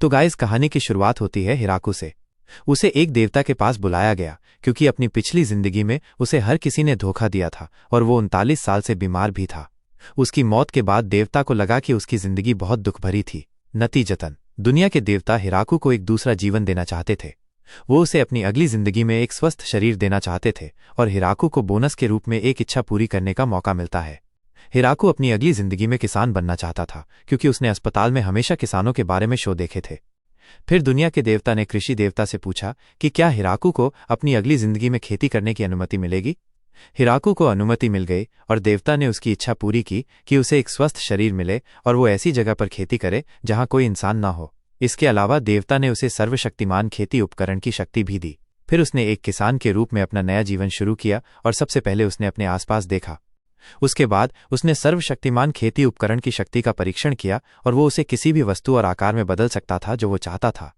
तो गाइस, कहानी की शुरुआत होती है हिराकू से। उसे एक देवता के पास बुलाया गया क्योंकि अपनी पिछली जिंदगी में उसे हर किसी ने धोखा दिया था और वो 39 साल से बीमार भी था। उसकी मौत के बाद देवता को लगा कि उसकी जिंदगी बहुत दुख भरी थी। नतीजतन दुनिया के देवता हिराकू को एक दूसरा जीवन देना चाहते थे। वो उसे अपनी अगली जिंदगी में एक स्वस्थ शरीर देना चाहते थे और हिराकू को बोनस के रूप में एक इच्छा पूरी करने का मौका मिलता है। हिराकू अपनी अगली जिंदगी में किसान बनना चाहता था क्योंकि उसने अस्पताल में हमेशा किसानों के बारे में शो देखे थे। फिर दुनिया के देवता ने कृषि देवता से पूछा कि क्या हिराकू को अपनी अगली जिंदगी में खेती करने की अनुमति मिलेगी। हिराकू को अनुमति मिल गई और देवता ने उसकी इच्छा पूरी की कि उसे एक स्वस्थ शरीर मिले और वो ऐसी जगह पर खेती करे जहां कोई इंसान ना हो। इसके अलावा देवता ने उसे सर्वशक्तिमान खेती उपकरण की शक्ति भी दी। फिर उसने एक किसान के रूप में अपना नया जीवन शुरू किया और सबसे पहले उसने अपने आसपास देखा। उसके बाद उसने सर्वशक्तिमान खेती उपकरण की शक्ति का परीक्षण किया और वो उसे किसी भी वस्तु और आकार में बदल सकता था जो वो चाहता था।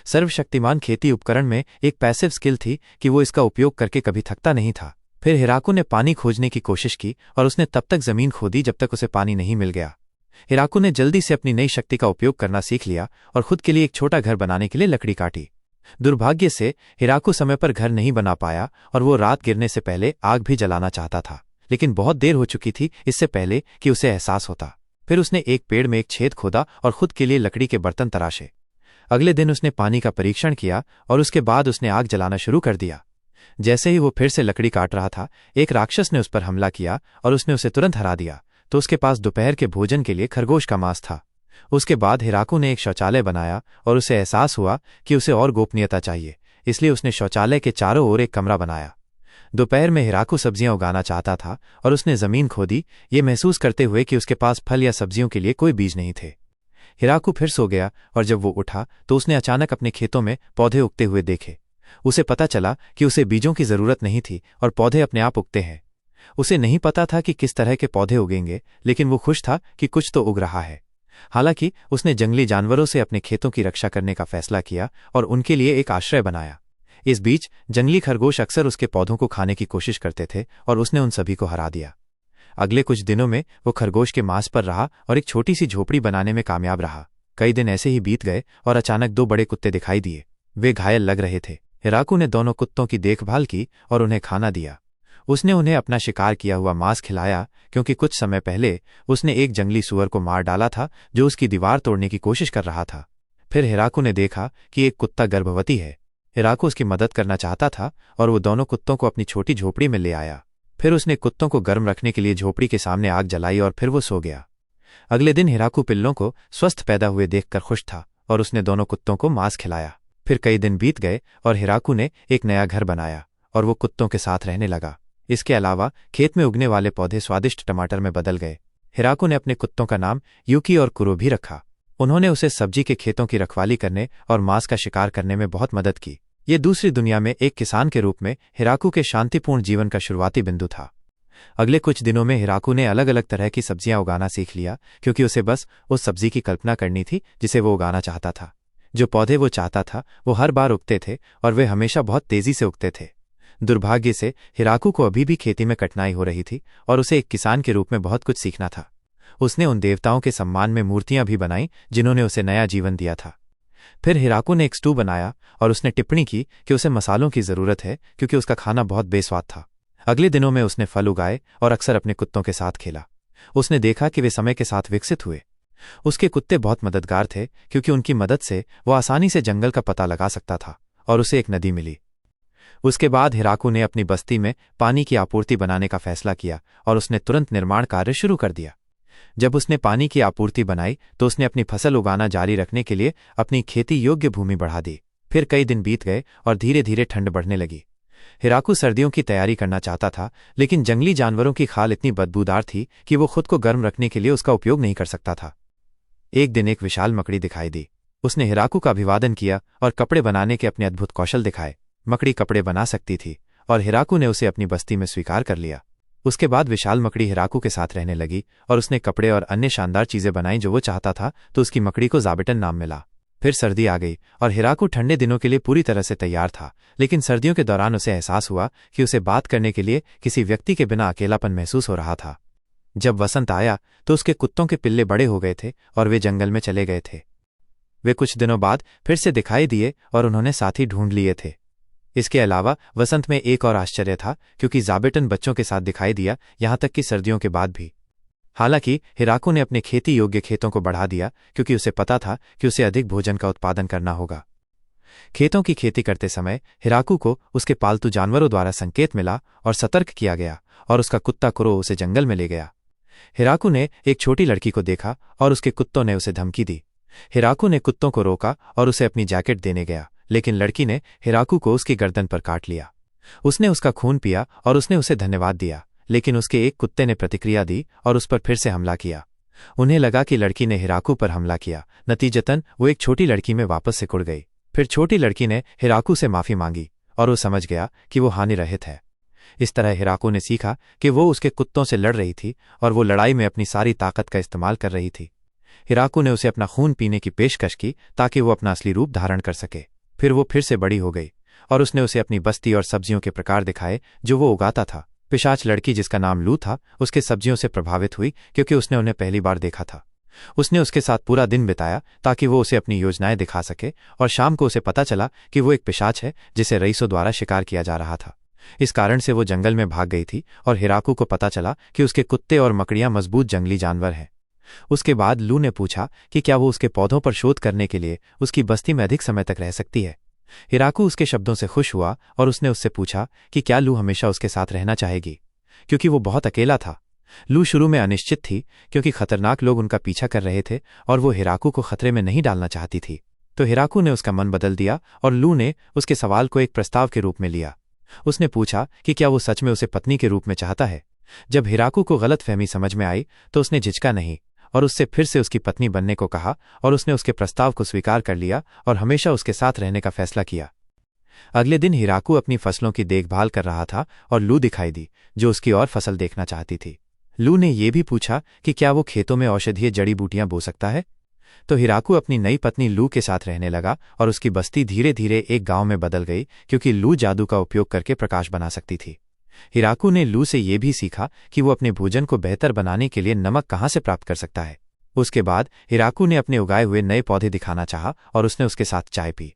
सर्वशक्तिमान खेती उपकरण में एक पैसिव स्किल थी कि वो इसका उपयोग करके कभी थकता नहीं था। फिर हिराकू ने पानी खोजने की कोशिश की और उसने तब तक जमीन खोदी जब तक उसे पानी नहीं मिल गया। हिराकू ने जल्दी से अपनी नई शक्ति का उपयोग करना सीख लिया और खुद के लिए एक छोटा घर बनाने के लिए लकड़ी काटी। दुर्भाग्य से हिराकू समय पर घर नहीं बना पाया और वो रात गिरने से पहले आग भी जलाना चाहता था, लेकिन बहुत देर हो चुकी थी इससे पहले कि उसे एहसास होता। फिर उसने एक पेड़ में एक छेद खोदा और खुद के लिए लकड़ी के बर्तन तराशे। अगले दिन उसने पानी का परीक्षण किया और उसके बाद उसने आग जलाना शुरू कर दिया। जैसे ही वो फिर से लकड़ी काट रहा था, एक राक्षस ने उस पर हमला किया और उसने उसे तुरंत हरा दिया। तो उसके पास दोपहर के भोजन के लिए खरगोश का मांस था। उसके बाद हिराकू ने एक शौचालय बनाया और उसे एहसास हुआ कि उसे और गोपनीयता चाहिए, इसलिए उसने शौचालय के चारों ओर एक कमरा बनाया। दोपहर में हिराकू सब्जियां उगाना चाहता था और उसने जमीन खोदी, ये महसूस करते हुए कि उसके पास फल या सब्जियों के लिए कोई बीज नहीं थे। हिराकू फिर सो गया और जब वो उठा तो उसने अचानक अपने खेतों में पौधे उगते हुए देखे। उसे पता चला कि उसे बीजों की जरूरत नहीं थी और पौधे अपने आप उगते हैं। उसे नहीं पता था कि किस तरह के पौधे उगेंगे, लेकिन वो खुश था कि कुछ तो उग रहा है। हालांकि उसने जंगली जानवरों से अपने खेतों की रक्षा करने का फैसला किया और उनके लिए एक आश्रय बनाया। इस बीच जंगली खरगोश अक्सर उसके पौधों को खाने की कोशिश करते थे और उसने उन सभी को हरा दिया। अगले कुछ दिनों में वो खरगोश के मांस पर रहा और एक छोटी सी झोपड़ी बनाने में कामयाब रहा। कई दिन ऐसे ही बीत गए और अचानक 2 बड़े कुत्ते दिखाई दिए। वे घायल लग रहे थे। हिराकू ने दोनों कुत्तों की देखभाल की और उन्हें खाना दिया। उसने उन्हें अपना शिकार किया हुआ मांस खिलाया क्योंकि कुछ समय पहले उसने एक जंगली सूअर को मार डाला था जो उसकी दीवार तोड़ने की कोशिश कर रहा था। फिर हिराकू ने देखा कि एक कुत्ता गर्भवती है। हिराकू उसकी मदद करना चाहता था और वो दोनों कुत्तों को अपनी छोटी झोपड़ी में ले आया। फिर उसने कुत्तों को गर्म रखने के लिए झोपड़ी के सामने आग जलाई और फिर वो सो गया। अगले दिन हिराकू पिल्लों को स्वस्थ पैदा हुए देखकर खुश था और उसने दोनों कुत्तों को मांस खिलाया। फिर कई दिन बीत गए और हिराकू ने एक नया घर बनाया और वो कुत्तों के साथ रहने लगा। इसके अलावा खेत में उगने वाले पौधे स्वादिष्ट टमाटर में बदल गए। हिराकू ने अपने कुत्तों का नाम यूकी और कुरो भी रखा। उन्होंने उसे सब्जी के खेतों की रखवाली करने और मांस का शिकार करने में बहुत मदद की। ये दूसरी दुनिया में एक किसान के रूप में हिराकू के शांतिपूर्ण जीवन का शुरुआती बिंदु था। अगले कुछ दिनों में हिराकू ने अलग अलग तरह की सब्जियां उगाना सीख लिया क्योंकि उसे बस उस सब्जी की कल्पना करनी थी जिसे वो उगाना चाहता था। जो पौधे वो चाहता था वो हर बार उगते थे और वे हमेशा बहुत तेजी से उगते थे। दुर्भाग्य से हिराकू को अभी भी खेती में कठिनाई हो रही थी और उसे एक किसान के रूप में बहुत कुछ सीखना था। उसने उन देवताओं के सम्मान में मूर्तियां भी बनाई जिन्होंने उसे नया जीवन दिया था। फिर हिराकू ने एक स्टू बनाया और उसने टिप्पणी की कि उसे मसालों की जरूरत है क्योंकि उसका खाना बहुत बेस्वाद था। अगले दिनों में उसने फल उगाए और अक्सर अपने कुत्तों के साथ खेला। उसने देखा कि वे समय के साथ विकसित हुए। उसके कुत्ते बहुत मददगार थे क्योंकि उनकी मदद से वो आसानी से जंगल का पता लगा सकता था और उसे एक नदी मिली। उसके बाद हिराकू ने अपनी बस्ती में पानी की आपूर्ति बनाने का फैसला किया और उसने तुरंत निर्माण कार्य शुरू कर दिया। जब उसने पानी की आपूर्ति बनाई तो उसने अपनी फसल उगाना जारी रखने के लिए अपनी खेती योग्य भूमि बढ़ा दी। फिर कई दिन बीत गए और धीरे धीरे ठंड बढ़ने लगी। हिराकू सर्दियों की तैयारी करना चाहता था, लेकिन जंगली जानवरों की खाल इतनी बदबूदार थी कि वो खुद को गर्म रखने के लिए उसका उपयोग नहीं कर सकता था। एक दिन एक विशाल मकड़ी दिखाई दी। उसने हिराकू का अभिवादन किया और कपड़े बनाने के अपने अद्भुत कौशल दिखाए। मकड़ी कपड़े बना सकती थी और हिराकू ने उसे अपनी बस्ती में स्वीकार कर लिया। उसके बाद विशाल मकड़ी हिराकू के साथ रहने लगी और उसने कपड़े और अन्य शानदार चीजें बनाई जो वो चाहता था, तो उसकी मकड़ी को ज़ाबिटन नाम मिला। फिर सर्दी आ गई और हिराकू ठंडे दिनों के लिए पूरी तरह से तैयार था, लेकिन सर्दियों के दौरान उसे एहसास हुआ कि उसे बात करने के लिए किसी व्यक्ति के बिना अकेलापन महसूस हो रहा था। जब वसंत आया तो उसके कुत्तों के पिल्ले बड़े हो गए थे और वे जंगल में चले गए थे। वे कुछ दिनों बाद फिर से दिखाई दिए और उन्होंने साथी ढूंढ लिए थे। इसके अलावा वसंत में एक और आश्चर्य था, क्योंकि ज़ाबेटन बच्चों के साथ दिखाई दिया, यहां तक कि सर्दियों के बाद भी। हालांकि हिराकू ने अपने खेती योग्य खेतों को बढ़ा दिया, क्योंकि उसे पता था कि उसे अधिक भोजन का उत्पादन करना होगा। खेतों की खेती करते समय हिराकू को उसके पालतू जानवरों द्वारा संकेत मिला और सतर्क किया गया, और उसका कुत्ता कुरो उसे जंगल में ले गया। हिराकू ने एक छोटी लड़की को देखा और उसके कुत्तों ने उसे धमकी दी। हिराकू ने कुत्तों को रोका और उसे अपनी जैकेट देने गया, लेकिन लड़की ने हिराकू को उसकी गर्दन पर काट लिया। उसने उसका खून पिया और उसने उसे धन्यवाद दिया, लेकिन उसके एक कुत्ते ने प्रतिक्रिया दी और उस पर फिर से हमला किया। उन्हें लगा कि लड़की ने हिराकू पर हमला किया, नतीजतन वो एक छोटी लड़की में वापस सिकुड़ गई। फिर छोटी लड़की ने हिराकू से माफी मांगी और वो समझ गया कि वो हानिरहित है। इस तरह हिराकू ने सीखा कि वो उसके कुत्तों से लड़ रही थी और वो लड़ाई में अपनी सारी ताकत का इस्तेमाल कर रही थी। हिराकू ने उसे अपना खून पीने की पेशकश की ताकि वो अपना असली रूप धारण कर सके। फिर वो फिर से बड़ी हो गई और उसने उसे अपनी बस्ती और सब्जियों के प्रकार दिखाए जो वो उगाता था। पिशाच लड़की, जिसका नाम लू था, उसके सब्जियों से प्रभावित हुई क्योंकि उसने उन्हें पहली बार देखा था। उसने उसके साथ पूरा दिन बिताया ताकि वो उसे अपनी योजनाएं दिखा सके, और शाम को उसे पता चला कि वो एक पिशाच है जिसे रईसों द्वारा शिकार किया जा रहा था। इस कारण से वो जंगल में भाग गई थी और हिराकू को पता चला कि उसके कुत्ते और मकड़ियां मजबूत जंगली जानवर हैं। उसके बाद लू ने पूछा कि क्या वो उसके पौधों पर शोध करने के लिए उसकी बस्ती में अधिक समय तक रह सकती है। हिराकू उसके शब्दों से खुश हुआ और उसने उससे पूछा कि क्या लू हमेशा उसके साथ रहना चाहेगी, क्योंकि वो बहुत अकेला था। लू शुरू में अनिश्चित थी, क्योंकि खतरनाक लोग उनका पीछा कर रहे थे और वो हिराकू को खतरे में नहीं डालना चाहती थी। तो हिराकू ने उसका मन बदल दिया और लू ने उसके सवाल को एक प्रस्ताव के रूप में लिया। उसने पूछा कि क्या वो सच में उसे पत्नी के रूप में चाहता है। जब हिराकू को गलतफहमी समझ में आई तो उसने झिझका नहीं और उससे फिर से उसकी पत्नी बनने को कहा, और उसने उसके प्रस्ताव को स्वीकार कर लिया और हमेशा उसके साथ रहने का फैसला किया। अगले दिन हिराकू अपनी फसलों की देखभाल कर रहा था और लू दिखाई दी, जो उसकी और फसल देखना चाहती थी। लू ने यह भी पूछा कि क्या वो खेतों में औषधीय जड़ी बूटियां बो सकता है। तो हिराकू अपनी नई पत्नी लू के साथ रहने लगा और उसकी बस्ती धीरे धीरे एक गांव में बदल गई, क्योंकि लू जादू का उपयोग करके प्रकाश बना सकती थी। हिराकू ने लू से यह भी सीखा कि वो अपने भोजन को बेहतर बनाने के लिए नमक कहाँ से प्राप्त कर सकता है। उसके बाद हिराकू ने अपने उगाए हुए नए पौधे दिखाना चाहा और उसने उसके साथ चाय पी।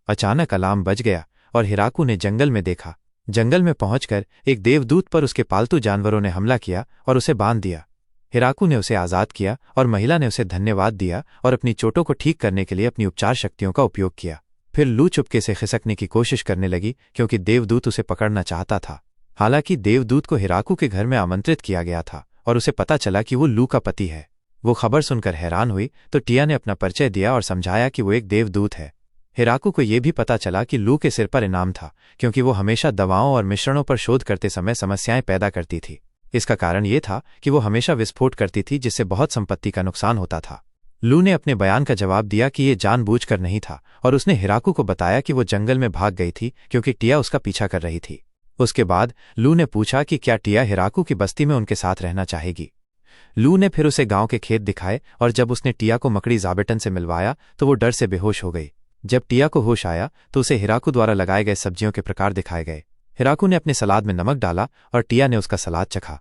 अचानक अलार्म बज गया और हिराकू ने जंगल में देखा। जंगल में पहुंचकर एक देवदूत पर उसके पालतू जानवरों ने हमला किया और उसे बांध दिया। हिराकू ने उसे आज़ाद किया और महिला ने उसे धन्यवाद दिया और अपनी चोटों को ठीक करने के लिए अपनी उपचार शक्तियों का उपयोग किया। फिर लू चुपके से खिसकने की कोशिश करने लगी, क्योंकि देवदूत उसे पकड़ना चाहता था। हालांकि देवदूत को हिराकू के घर में आमंत्रित किया गया था और उसे पता चला कि वो लू का पति है। वो खबर सुनकर हैरान हुई तो टिया ने अपना परिचय दिया और समझाया कि वो एक देवदूत है। हिराकू को यह भी पता चला कि लू के सिर पर इनाम था, क्योंकि वो हमेशा दवाओं और मिश्रणों पर शोध करते समय समस्याएं पैदा करती थी। इसका कारण ये था कि वो हमेशा विस्फोट करती थी, जिससे बहुत संपत्ति का नुकसान होता था। लू ने अपने बयान का जवाब दिया कि ये जानबूझकर नहीं था, और उसने हिराकू को बताया कि वो जंगल में भाग गई थी क्योंकि टिया उसका पीछा कर रही थी। उसके बाद लू ने पूछा कि क्या टिया हिराकू की बस्ती में उनके साथ रहना चाहेगी। लू ने फिर उसे गांव के खेत दिखाए और जब उसने टिया को मकड़ी ज़ाबेटन से मिलवाया तो वो डर से बेहोश हो गई। जब टिया को होश आया तो उसे हिराकू द्वारा लगाए गए सब्जियों के प्रकार दिखाए गए। हिराकू ने अपने सलाद में नमक डाला और टिया ने उसका सलाद चखा।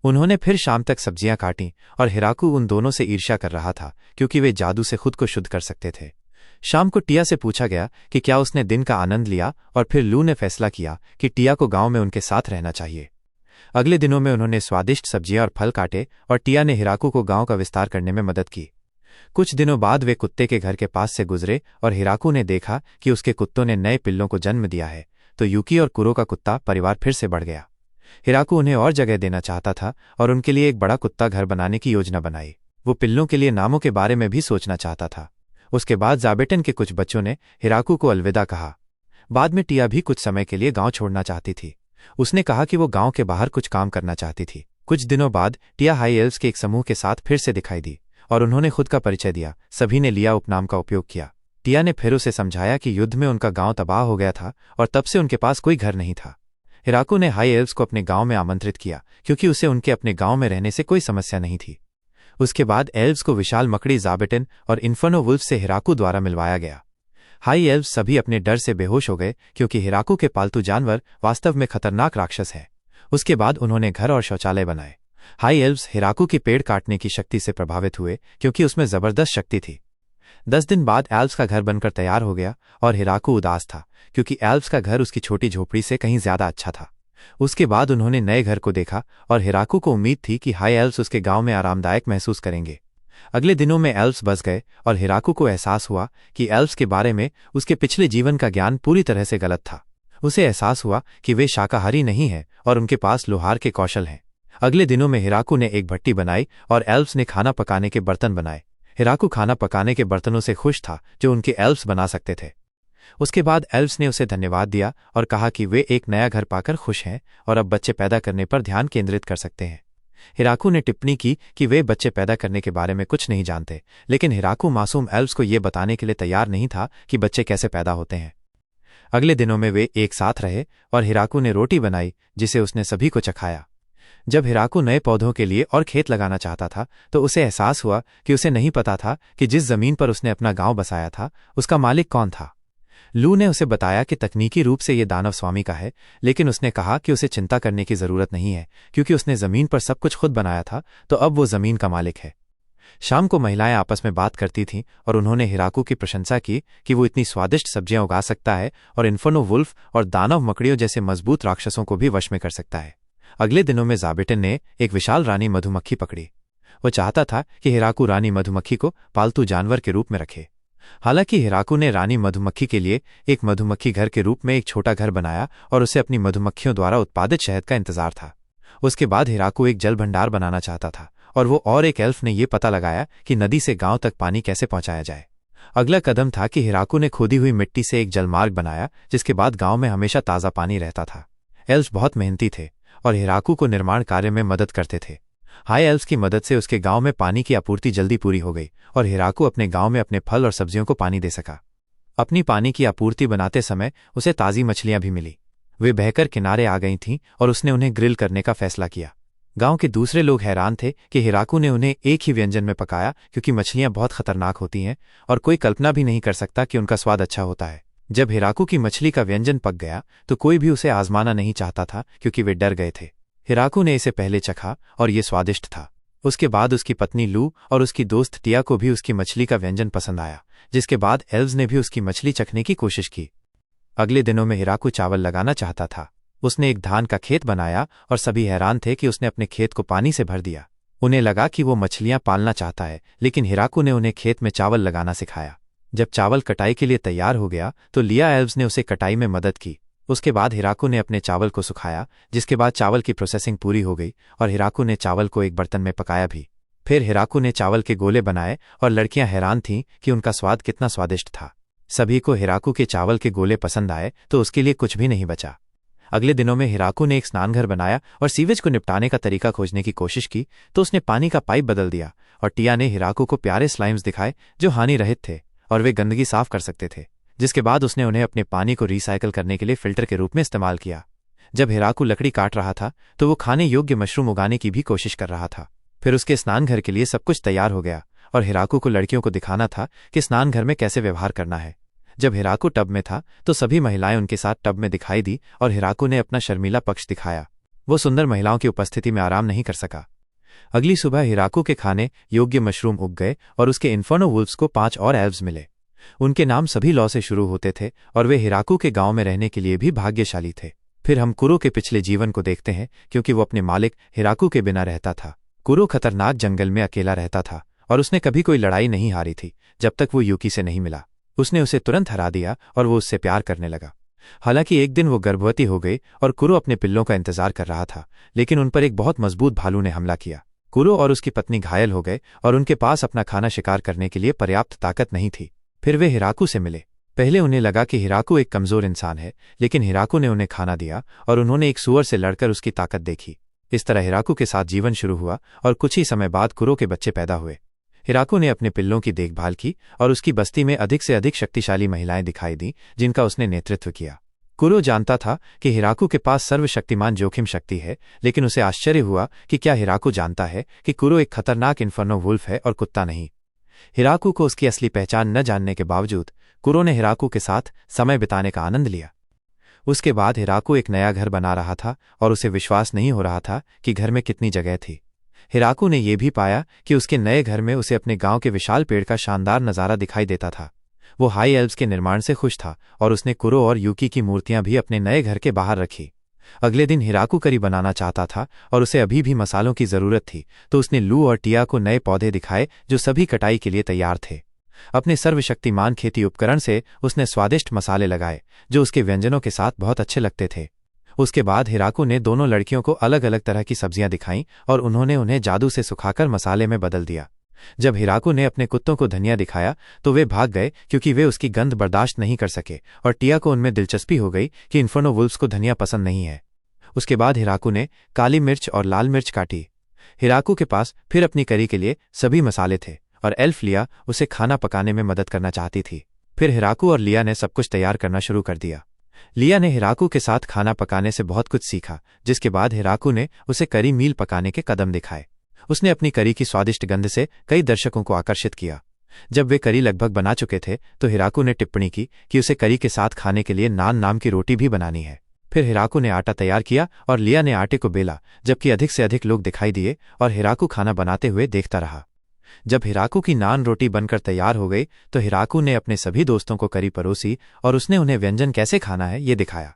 उन्होंने फिर शाम तक सब्जियां काटीं और हिराकू उन दोनों से ईर्ष्या कर रहा था, क्योंकि वे जादू से खुद को शुद्ध कर सकते थे। शाम को टिया से पूछा गया कि क्या उसने दिन का आनंद लिया, और फिर लू ने फैसला किया कि टिया को गांव में उनके साथ रहना चाहिए। अगले दिनों में उन्होंने स्वादिष्ट सब्जियां और फल काटे और टिया ने हिराकू को गांव का विस्तार करने में मदद की। कुछ दिनों बाद वे कुत्ते के घर के पास से गुजरे और हिराकू ने देखा कि उसके कुत्तों ने नए पिल्लों को जन्म दिया है। तो यूकी और कुरो का कुत्ता परिवार फिर से बढ़ गया। हिराकू उन्हें और जगह देना चाहता था और उनके लिए एक बड़ा कुत्ता घर बनाने की योजना बनाई। वो पिल्लों के लिए नामों के बारे में भी सोचना चाहता था। उसके बाद ज़ाबेटन के कुछ बच्चों ने हिराकू को अलविदा कहा। बाद में टिया भी कुछ समय के लिए गांव छोड़ना चाहती थी। उसने कहा कि वो गांव के बाहर कुछ काम करना चाहती थी। कुछ दिनों बाद टिया हाई एल्व्स के एक समूह के साथ फिर से दिखाई दी और उन्होंने खुद का परिचय दिया। सभी ने लिया उपनाम का उपयोग किया। टिया ने फिर उसे समझाया कि युद्ध में उनका गांव तबाह हो गया था और तब से उनके पास कोई घर नहीं था। हिराकू ने हाई एल्व्स को अपने गांव में आमंत्रित किया, क्योंकि उसे उनके अपने गांव में रहने से कोई समस्या नहीं थी। उसके बाद एल्व्स को विशाल मकड़ी ज़ाबेटन और इन्फर्नो वुल्फ से हिराकू द्वारा मिलवाया गया। हाई एल्व्स सभी अपने डर से बेहोश हो गए, क्योंकि हिराकू के पालतू जानवर वास्तव में खतरनाक राक्षस है। उसके बाद उन्होंने घर और शौचालय बनाए। हाई एल्व्स हिराकू की पेड़ काटने की शक्ति से प्रभावित हुए, क्योंकि उसमें जबरदस्त शक्ति थी। 10 दिन बाद एल्व्स का घर बनकर तैयार हो गया और हिराकू उदास था क्योंकि एल्व्स का घर उसकी छोटी झोपड़ी से कहीं ज्यादा अच्छा था। उसके बाद उन्होंने नए घर को देखा और हिराकू को उम्मीद थी कि हाई एल्व्स उसके गांव में आरामदायक महसूस करेंगे। अगले दिनों में एल्व्स बस गए और हिराकू को एहसास हुआ कि एल्व्स के बारे में उसके पिछले जीवन का ज्ञान पूरी तरह से गलत था। उसे एहसास हुआ कि वे शाकाहारी नहीं हैं और उनके पास लोहार के कौशल हैं। अगले दिनों में हिराकू ने एक भट्टी बनाई और एल्व्स ने खाना पकाने के बर्तन बनाए। हिराकू खाना पकाने के बर्तनों से खुश था जो उनके एल्व्स बना सकते थे। उसके बाद एल्व्स ने उसे धन्यवाद दिया और कहा कि वे एक नया घर पाकर खुश हैं और अब बच्चे पैदा करने पर ध्यान केंद्रित कर सकते हैं। हिराकू ने टिप्पणी की कि वे बच्चे पैदा करने के बारे में कुछ नहीं जानते, लेकिन हिराकू मासूम एल्व्स को ये बताने के लिए तैयार नहीं था कि बच्चे कैसे पैदा होते हैं। अगले दिनों में वे एक साथ रहे और हिराकू ने रोटी बनाई जिसे उसने सभी को चखाया। जब हिराकू नए पौधों के लिए और खेत लगाना चाहता था तो उसे एहसास हुआ कि उसे नहीं पता था कि जिस जमीन पर उसने अपना गांव बसाया था उसका मालिक कौन था। लू ने उसे बताया कि तकनीकी रूप से ये दानव स्वामी का है, लेकिन उसने कहा कि उसे चिंता करने की जरूरत नहीं है क्योंकि उसने जमीन पर सब कुछ खुद बनाया था, तो अब वो जमीन का मालिक है। शाम को महिलाएं आपस में बात करती थीं और उन्होंने हिराकू की प्रशंसा की कि वो इतनी स्वादिष्ट सब्जियां उगा सकता है और इन्फर्नो वुल्फ और दानव मकड़ियों जैसे मजबूत राक्षसों को भी वश में कर सकता है। अगले दिनों में ज़ाबिटन ने एक विशाल रानी मधुमक्खी पकड़ी। वो चाहता था कि हिराकू रानी मधुमक्खी को पालतू जानवर के रूप में रखे। हालांकि हिराकू ने रानी मधुमक्खी के लिए एक मधुमक्खी घर के रूप में एक छोटा घर बनाया और उसे अपनी मधुमक्खियों द्वारा उत्पादित शहद का इंतजार था। उसके बाद हिराकू एक जल भंडार बनाना चाहता था और वो और एक एल्फ ने यह पता लगाया कि नदी से गांव तक पानी कैसे पहुंचाया जाए। अगला कदम था कि हिराकू ने खोदी हुई मिट्टी से एक जलमार्ग बनाया जिसके बाद गांव में हमेशा ताज़ा पानी रहता था। एल्फ बहुत मेहनती थे और हिराकू को निर्माण कार्य में मदद करते थे। हाई एल्व्स की मदद से उसके गांव में पानी की आपूर्ति जल्दी पूरी हो गई और हिराकू अपने गांव में अपने फल और सब्जियों को पानी दे सका। अपनी पानी की आपूर्ति बनाते समय उसे ताज़ी मछलियां भी मिली। वे बहकर किनारे आ गई थीं और उसने उन्हें ग्रिल करने का फैसला किया। गांव के दूसरे लोग हैरान थे कि हिराकू ने उन्हें एक ही व्यंजन में पकाया क्योंकि मछलियां बहुत खतरनाक होती हैं और कोई कल्पना भी नहीं कर सकता कि उनका स्वाद अच्छा होता है। जब हिराकू की मछली का व्यंजन पक गया तो कोई भी उसे आजमाना नहीं चाहता था क्योंकि वे डर गए थे। हिराकू ने इसे पहले चखा और ये स्वादिष्ट था। उसके बाद उसकी पत्नी लू और उसकी दोस्त टिया को भी उसकी मछली का व्यंजन पसंद आया, जिसके बाद एल्व्स ने भी उसकी मछली चखने की कोशिश की। अगले दिनों में हिराकू चावल लगाना चाहता था। उसने एक धान का खेत बनाया और सभी हैरान थे कि उसने अपने खेत को पानी से भर दिया। उन्हें लगा कि वो मछलियां पालना चाहता है, लेकिन हिराकू ने उन्हें खेत में चावल लगाना सिखाया। जब चावल कटाई के लिए तैयार हो गया तो लिया एल्व्स ने उसे कटाई में मदद की। उसके बाद हिराकू ने अपने चावल को सुखाया, जिसके बाद चावल की प्रोसेसिंग पूरी हो गई और हिराकू ने चावल को एक बर्तन में पकाया भी। फिर हिराकू ने चावल के गोले बनाए और लड़कियां हैरान थीं कि उनका स्वाद कितना स्वादिष्ट था। सभी को हिराकू के चावल के गोले पसंद आए तो उसके लिए कुछ भी नहीं बचा। अगले दिनों में हिराकू ने एक स्नानघर बनाया और सीवेज को निपटाने का तरीका खोजने की कोशिश की तो उसने पानी का पाइप बदल दिया और टिया ने हिराकू को प्यारे स्लाइम्स दिखाए जो हानि रहित थे और वे गंदगी साफ कर सकते थे, जिसके बाद उसने उन्हें अपने पानी को रिसाइकल करने के लिए फिल्टर के रूप में इस्तेमाल किया। जब हिराकू लकड़ी काट रहा था तो वो खाने योग्य मशरूम उगाने की भी कोशिश कर रहा था। फिर उसके स्नानघर के लिए सब कुछ तैयार हो गया और हिराकू को लड़कियों को दिखाना था कि स्नानघर में कैसे व्यवहार करना है। जब हिराकू टब में था तो सभी महिलाएं उनके साथ टब में दिखाई दी और हिराकू ने अपना शर्मीला पक्ष दिखाया। वो सुंदर महिलाओं की उपस्थिति में आराम नहीं कर सका। अगली सुबह हिराकू के खाने योग्य मशरूम उग गए और उसके इन्फर्नो वुल्फ्स को 5 और एल्व्स मिले। उनके नाम सभी लॉ से शुरू होते थे और वे हिराकू के गांव में रहने के लिए भी भाग्यशाली थे। फिर हम कुरो के पिछले जीवन को देखते हैं, क्योंकि वो अपने मालिक हिराकू के बिना रहता था। कुरो खतरनाक जंगल में अकेला रहता था और उसने कभी कोई लड़ाई नहीं हारी थी जब तक वो यूकी से नहीं मिला। उसने उसे तुरंत हरा दिया और वो उससे प्यार करने लगा। हालांकि एक दिन वो गर्भवती हो गई और कुरो अपने पिल्लों का इंतजार कर रहा था, लेकिन उन पर एक बहुत मजबूत भालू ने हमला किया। कुरो और उसकी पत्नी घायल हो गए और उनके पास अपना खाना शिकार करने के लिए पर्याप्त ताकत नहीं थी। फिर वे हिराकू से मिले। पहले उन्हें लगा कि हिराकू एक कमजोर इंसान है, लेकिन हिराकू ने उन्हें खाना दिया और उन्होंने एक सूअर से लड़कर उसकी ताकत देखी। इस तरह हिराकू के साथ जीवन शुरू हुआ और कुछ ही समय बाद कुरो के बच्चे पैदा हुए। हिराकू ने अपने पिल्लों की देखभाल की और उसकी बस्ती में अधिक से अधिक शक्तिशाली महिलाएं दिखाई दी जिनका उसने नेतृत्व किया। कुरो जानता था कि हिराकू के पास सर्वशक्तिमान जोखिम शक्ति है, लेकिन उसे आश्चर्य हुआ कि क्या हिराकू जानता है कि कुरो एक खतरनाक इन्फर्नो वुल्फ है और कुत्ता नहीं। हिराकू को उसकी असली पहचान न जानने के बावजूद कुरो ने हिराकू के साथ समय बिताने का आनंद लिया। उसके बाद हिराकू एक नया घर बना रहा था और उसे विश्वास नहीं हो रहा था कि घर में कितनी जगह थी। हिराकू ने यह भी पाया कि उसके नए घर में उसे अपने गांव के विशाल पेड़ का शानदार नज़ारा दिखाई देता था। वो हाई एल्व्स के निर्माण से खुश था और उसने कुरो और यूकी की मूर्तियां भी अपने नए घर के बाहर रखी। अगले दिन हिराकू करी बनाना चाहता था और उसे अभी भी मसालों की जरूरत थी, तो उसने लू और टिया को नए पौधे दिखाए जो सभी कटाई के लिए तैयार थे। अपने सर्वशक्तिमान खेती उपकरण से उसने स्वादिष्ट मसाले लगाए जो उसके व्यंजनों के साथ बहुत अच्छे लगते थे। उसके बाद हिराकू ने दोनों लड़कियों को अलग अलग तरह की सब्जियां दिखाईं और उन्होंने उन्हें जादू से सुखाकर मसाले में बदल दिया। जब हिराकू ने अपने कुत्तों को धनिया दिखाया तो वे भाग गए क्योंकि वे उसकी गंध बर्दाश्त नहीं कर सके, और टिया को उनमें दिलचस्पी हो गई कि इन्फर्नो वुल्फ्स को धनिया पसंद नहीं है। उसके बाद हिराकू ने काली मिर्च और लाल मिर्च काटी। हिराकू के पास फिर अपनी करी के लिए सभी मसाले थे और एल्फ लिया उसे खाना पकाने में मदद करना चाहती थी। फिर हिराकू और लिया ने सब कुछ तैयार करना शुरू कर दिया। लिया ने हिराकू के साथ खाना पकाने से बहुत कुछ सीखा, जिसके बाद हिराकू ने उसे करी मील पकाने के कदम दिखाए। उसने अपनी करी की स्वादिष्ट गंध से कई दर्शकों को आकर्षित किया। जब वे करी लगभग बना चुके थे तो हिराकू ने टिप्पणी की कि उसे करी के साथ खाने के लिए नान नाम की रोटी भी बनानी है। फिर हिराकू ने आटा तैयार किया और लिया ने आटे को बेला, जबकि अधिक से अधिक लोग दिखाई दिए और हिराकू खाना बनाते हुए देखता रहा। जब हिराकू की नान रोटी बनकर तैयार हो गई तो हिराकू ने अपने सभी दोस्तों को करी परोसी और उसने उन्हें व्यंजन कैसे खाना है ये दिखाया।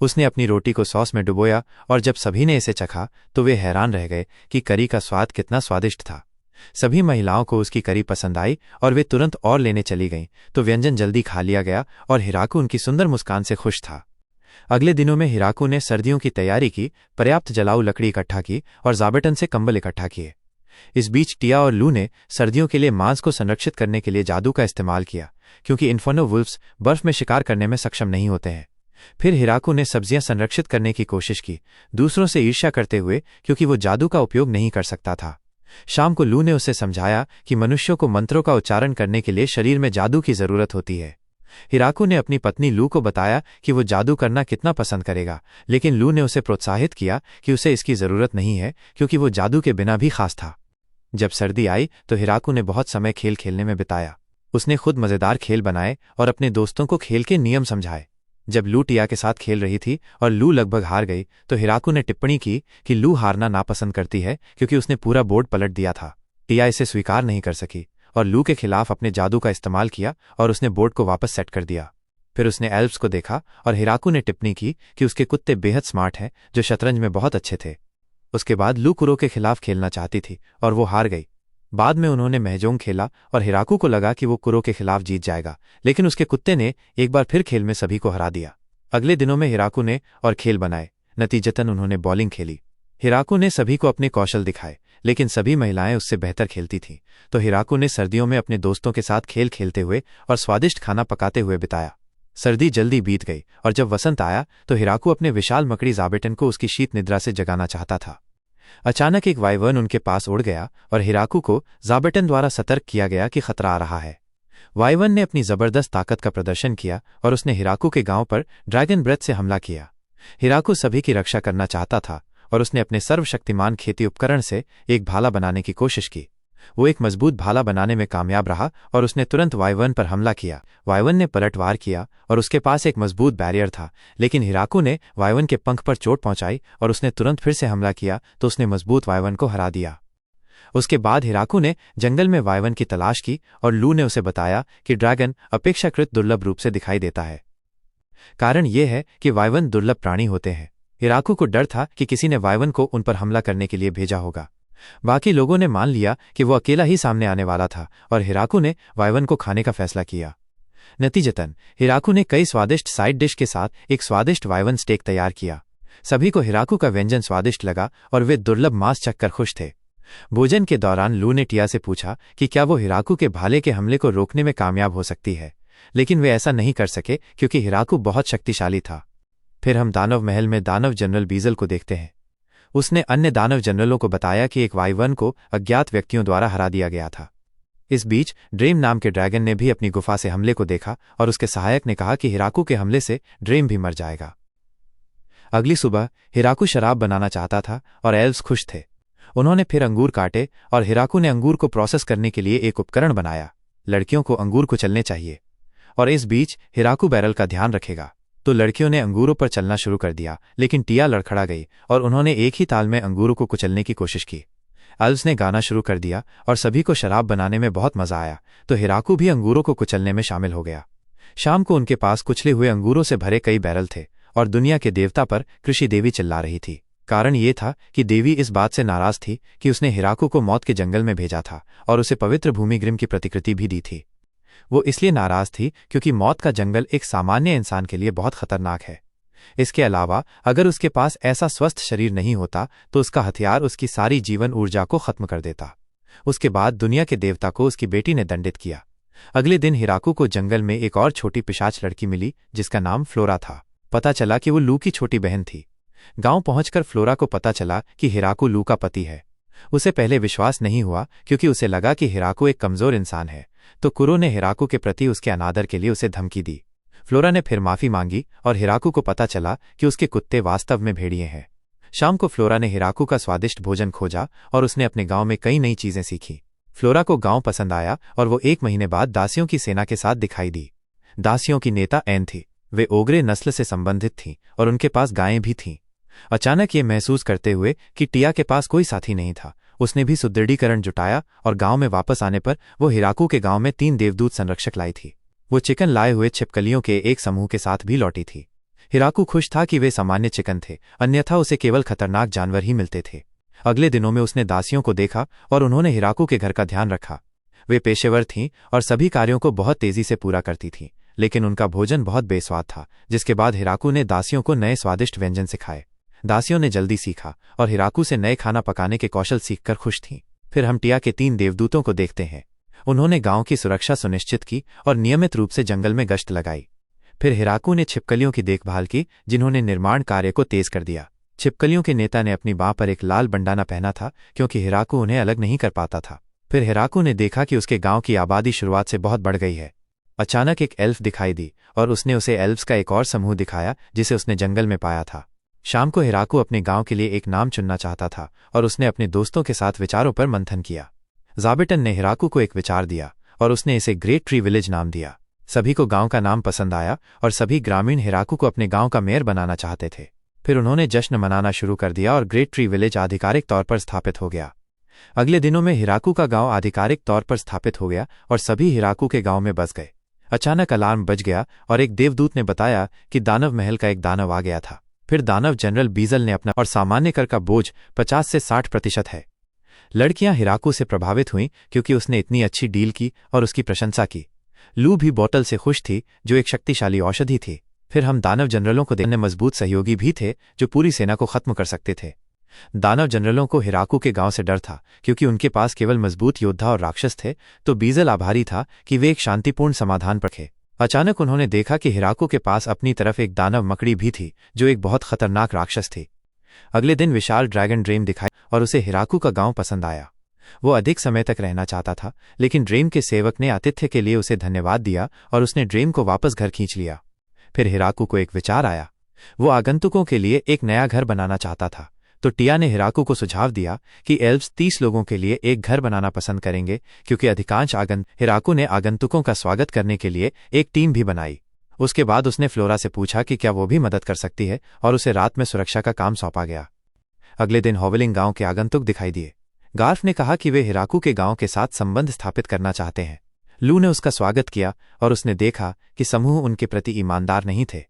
उसने अपनी रोटी को सॉस में डुबोया और जब सभी ने इसे चखा तो वे हैरान रह गए कि करी का स्वाद कितना स्वादिष्ट था। सभी महिलाओं को उसकी करी पसंद आई और वे तुरंत और लेने चली गईं, तो व्यंजन जल्दी खा लिया गया और हिराकू उनकी सुंदर मुस्कान से खुश था। अगले दिनों में हिराकू ने सर्दियों की तैयारी की, पर्याप्त जलाऊ लकड़ी इकट्ठा की और ज़ाबेटन से कंबल इकट्ठा किए। इस बीच टिया और लू ने सर्दियों के लिए मांस को संरक्षित करने के लिए जादू का इस्तेमाल किया, क्योंकि इन्फर्नो वुल्फ्स बर्फ में शिकार करने में सक्षम नहीं होते हैं। फिर हिराकू ने सब्जियां संरक्षित करने की कोशिश की, दूसरों से ईर्ष्या करते हुए, क्योंकि वो जादू का उपयोग नहीं कर सकता था। शाम को लू ने उसे समझाया कि मनुष्यों को मंत्रों का उच्चारण करने के लिए शरीर में जादू की जरूरत होती है। हिराकू ने अपनी पत्नी लू को बताया कि वो जादू करना कितना पसंद करेगा, लेकिन लू ने उसे प्रोत्साहित किया कि उसे इसकी जरूरत नहीं है क्योंकि वो जादू के बिना भी खास था। जब सर्दी आई तो हिराकू ने बहुत समय खेल खेलने में बिताया। उसने खुद मजेदार खेल बनाए और अपने दोस्तों को खेल के नियम समझाए। जब लू टिया के साथ खेल रही थी और लू लगभग हार गई तो हिराकू ने टिप्पणी की कि लू हारना नापसंद करती है क्योंकि उसने पूरा बोर्ड पलट दिया था। टिया इसे स्वीकार नहीं कर सकी और लू के खिलाफ अपने जादू का इस्तेमाल किया और उसने बोर्ड को वापस सेट कर दिया। फिर उसने एल्फ्स को देखा और हिराकू ने टिप्पणी की कि उसके कुत्ते बेहद स्मार्ट हैं जो शतरंज में बहुत अच्छे थे। उसके बाद लू कुरो के खिलाफ खेलना चाहती थी और वो हार गई। बाद में उन्होंने महजोंग खेला और हिराकू को लगा कि वो कुरो के खिलाफ जीत जाएगा, लेकिन उसके कुत्ते ने एक बार फिर खेल में सभी को हरा दिया। अगले दिनों में हिराकू ने और खेल बनाए, नतीजतन उन्होंने बॉलिंग खेली। हिराकू ने सभी को अपने कौशल दिखाए, लेकिन सभी महिलाएं उससे बेहतर खेलती थीं, तो हिराकू ने सर्दियों में अपने दोस्तों के साथ खेल खेलते हुए और स्वादिष्ट खाना पकाते हुए बिताया। सर्दी जल्दी बीत गई और जब वसंत आया तो हिराकू अपने विशाल मकड़ी ज़ाबेटन को उसकी शीत निद्रा से जगाना चाहता था। अचानक एक वाइवर्न उनके पास उड़ गया और हिराकू को ज़ाबेटन द्वारा सतर्क किया गया कि खतरा आ रहा है। वाइवर्न ने अपनी जबरदस्त ताकत का प्रदर्शन किया और उसने हिराकू के गांव पर ड्रैगन ब्रेथ से हमला किया। हिराकू सभी की रक्षा करना चाहता था और उसने अपने सर्वशक्तिमान खेती उपकरण से एक भाला बनाने की कोशिश की। वो एक मजबूत भाला बनाने में कामयाब रहा और उसने तुरंत वाइवर्न पर हमला किया। वाइवर्न ने पलटवार किया और उसके पास एक मजबूत बैरियर था, लेकिन हिराकू ने वाइवर्न के पंख पर चोट पहुंचाई और उसने तुरंत फिर से हमला किया तो उसने मजबूत वाइवर्न को हरा दिया। उसके बाद हिराकू ने जंगल में वाइवर्न की तलाश की और लू ने उसे बताया कि ड्रैगन अपेक्षाकृत दुर्लभ रूप से दिखाई देता है। कारण यह है कि वाइवर्न दुर्लभ प्राणी होते हैं। हिराकू को डर था कि किसी ने वाइवर्न को उन पर हमला करने के लिए भेजा होगा। बाकी लोगों ने मान लिया कि वो अकेला ही सामने आने वाला था और हिराकू ने वाइवर्न को खाने का फैसला किया। नतीजतन हिराकू ने कई स्वादिष्ट साइड डिश के साथ एक स्वादिष्ट वाइवर्न स्टेक तैयार किया। सभी को हिराकू का व्यंजन स्वादिष्ट लगा और वे दुर्लभ मांस चखकर खुश थे। भोजन के दौरान लू ने टिया से पूछा कि क्या वो हिराकू के भाले के हमले को रोकने में कामयाब हो सकती है, लेकिन वे ऐसा नहीं कर सके क्योंकि हिराकू बहुत शक्तिशाली था। फिर हम दानव महल में दानव जनरल बीजल को देखते हैं। उसने अन्य दानव जनरलों को बताया कि एक वाइवर्न को अज्ञात व्यक्तियों द्वारा हरा दिया गया था। इस बीच ड्रेम नाम के ड्रैगन ने भी अपनी गुफा से हमले को देखा और उसके सहायक ने कहा कि हिराकू के हमले से ड्रेम भी मर जाएगा। अगली सुबह हिराकू शराब बनाना चाहता था और एल्व्स खुश थे। उन्होंने फिर अंगूर काटे और हिराकू ने अंगूर को प्रोसेस करने के लिए एक उपकरण बनाया। लड़कियों को अंगूर कुचलने चाहिए और इस बीच हिराकू बैरल का ध्यान रखेगा। तो लड़कियों ने अंगूरों पर चलना शुरू कर दिया, लेकिन टिया लड़खड़ा गई और उन्होंने एक ही ताल में अंगूरों को कुचलने की कोशिश की। एल्व्स ने गाना शुरू कर दिया और सभी को शराब बनाने में बहुत मजा आया, तो हिराकू भी अंगूरों को कुचलने में शामिल हो गया। शाम को उनके पास कुचले हुए अंगूरों से भरे कई बैरल थे और दुनिया के देवता पर कृषि देवी चिल्ला रही थी। कारण ये था कि देवी इस बात से नाराज थी कि उसने हिराकू को मौत के जंगल में भेजा था और उसे पवित्र भूमि ग्रिम की प्रतिकृति भी दी थी। वो इसलिए नाराज थी क्योंकि मौत का जंगल एक सामान्य इंसान के लिए बहुत खतरनाक है। इसके अलावा अगर उसके पास ऐसा स्वस्थ शरीर नहीं होता तो उसका हथियार उसकी सारी जीवन ऊर्जा को खत्म कर देता। उसके बाद दुनिया के देवता को उसकी बेटी ने दंडित किया। अगले दिन हिराकू को जंगल में एक और छोटी पिशाच लड़की मिली जिसका नाम फ्लोरा था। पता चला कि वो लू की छोटी बहन थी। गांव पहुंचकर फ्लोरा को पता चला कि हिराकू लू का पति है। उसे पहले विश्वास नहीं हुआ क्योंकि उसे लगा कि हिराकू एक कमजोर इंसान है, तो कुरो ने हिराकू के प्रति उसके अनादर के लिए उसे धमकी दी। फ्लोरा ने फिर माफी मांगी और हिराकू को पता चला कि उसके कुत्ते वास्तव में भेड़िए हैं। शाम को फ्लोरा ने हिराकू का स्वादिष्ट भोजन खोजा और उसने अपने गांव में कई नई चीजें सीखी। फ्लोरा को गांव पसंद आया और वो 1 महीने बाद दासियों की सेना के साथ दिखाई दी। दासियों की नेता एन थी। वे ओगरे नस्ल से संबंधित थीं और उनके पास गायें भी थीं। अचानक ये महसूस करते हुए कि टिया के पास कोई साथी नहीं था, उसने भी सुदृढ़ीकरण जुटाया और गांव में वापस आने पर वो हिराकू के गांव में 3 देवदूत संरक्षक लाई थी। वो चिकन लाए हुए छिपकलियों के एक समूह के साथ भी लौटी थी। हिराकू खुश था कि वे सामान्य चिकन थे, अन्यथा उसे केवल खतरनाक जानवर ही मिलते थे। अगले दिनों में उसने दासियों को देखा और उन्होंने हिराकू के घर का ध्यान रखा। वे पेशेवर थीं और सभी कार्यों को बहुत तेजी से पूरा करती थीं, लेकिन उनका भोजन बहुत बेस्वाद था। जिसके बाद हिराकू ने दासियों को नए स्वादिष्ट व्यंजन सिखाए। दासियों ने जल्दी सीखा और हिराकू से नए खाना पकाने के कौशल सीखकर खुश थीं। फिर हम टिया के 3 देवदूतों को देखते हैं। उन्होंने गांव की सुरक्षा सुनिश्चित की और नियमित रूप से जंगल में गश्त लगाई। फिर हिराकू ने छिपकलियों की देखभाल की, जिन्होंने निर्माण कार्य को तेज कर दिया। छिपकलियों के नेता ने अपनी बांह पर एक लाल बंडाना पहना था क्योंकि हिराकू उन्हें अलग नहीं कर पाता था। फिर हिराकू ने देखा कि उसके गांव की आबादी शुरुआत से बहुत बढ़ गई है। अचानक एक एल्फ दिखाई दी और उसने उसे एल्फ्स का एक और समूह दिखाया जिसे उसने जंगल में पाया था। शाम को हिराकू अपने गांव के लिए एक नाम चुनना चाहता था और उसने अपने दोस्तों के साथ विचारों पर मंथन किया। ज़ाबिटन ने हिराकू को एक विचार दिया और उसने इसे ग्रेट ट्री विलेज नाम दिया। सभी को गांव का नाम पसंद आया और सभी ग्रामीण हिराकू को अपने गांव का मेयर बनाना चाहते थे। फिर उन्होंने जश्न मनाना शुरू कर दिया और ग्रेट ट्री विलेज आधिकारिक तौर पर स्थापित हो गया। अगले दिनों में हिराकू का गांव आधिकारिक तौर पर स्थापित हो गया और सभी हिराकू के गांव में बस गए। अचानक अलार्म बज गया और एक देवदूत ने बताया कि दानव महल का एक दानव आ गया था। फिर दानव जनरल बीजल ने अपना और सामान्य कर का बोझ 50 से 60% है। लड़कियां हिराकू से प्रभावित हुईं क्योंकि उसने इतनी अच्छी डील की और उसकी प्रशंसा की। लू भी बोतल से खुश थी, जो एक शक्तिशाली औषधि थी। फिर हम दानव जनरलों को देखने मजबूत सहयोगी भी थे जो पूरी सेना को खत्म कर सकते थे। दानव जनरलों को हिराकू के गांव से डर था क्योंकि उनके पास केवल मजबूत योद्धा और राक्षस थे, तो बीजल आभारी था कि वे एक शांतिपूर्ण समाधान पर थे। अचानक उन्होंने देखा कि हिराकू के पास अपनी तरफ एक दानव मकड़ी भी थी जो एक बहुत खतरनाक राक्षस थी। अगले दिन विशाल ड्रैगन ड्रेम दिखाई और उसे हिराकू का गांव पसंद आया। वो अधिक समय तक रहना चाहता था, लेकिन ड्रेम के सेवक ने आतिथ्य के लिए उसे धन्यवाद दिया और उसने ड्रेम को वापस घर खींच लिया। फिर हिराकू को एक विचार आया। वो आगंतुकों के लिए एक नया घर बनाना चाहता था, तो टिया ने हिराकू को सुझाव दिया कि एल्व्स 30 लोगों के लिए एक घर बनाना पसंद करेंगे क्योंकि अधिकांश हिराकू ने आगंतुकों का स्वागत करने के लिए एक टीम भी बनाई। उसके बाद उसने फ्लोरा से पूछा कि क्या वो भी मदद कर सकती है और उसे रात में सुरक्षा का काम सौंपा गया। अगले दिन होवलिंग गांव के आगंतुक दिखाई दिए। गार्फ ने कहा कि वे हिराकू के गांव के साथ संबंध स्थापित करना चाहते हैं। लू ने उसका स्वागत किया और उसने देखा कि समूह उनके प्रति ईमानदार नहीं थे।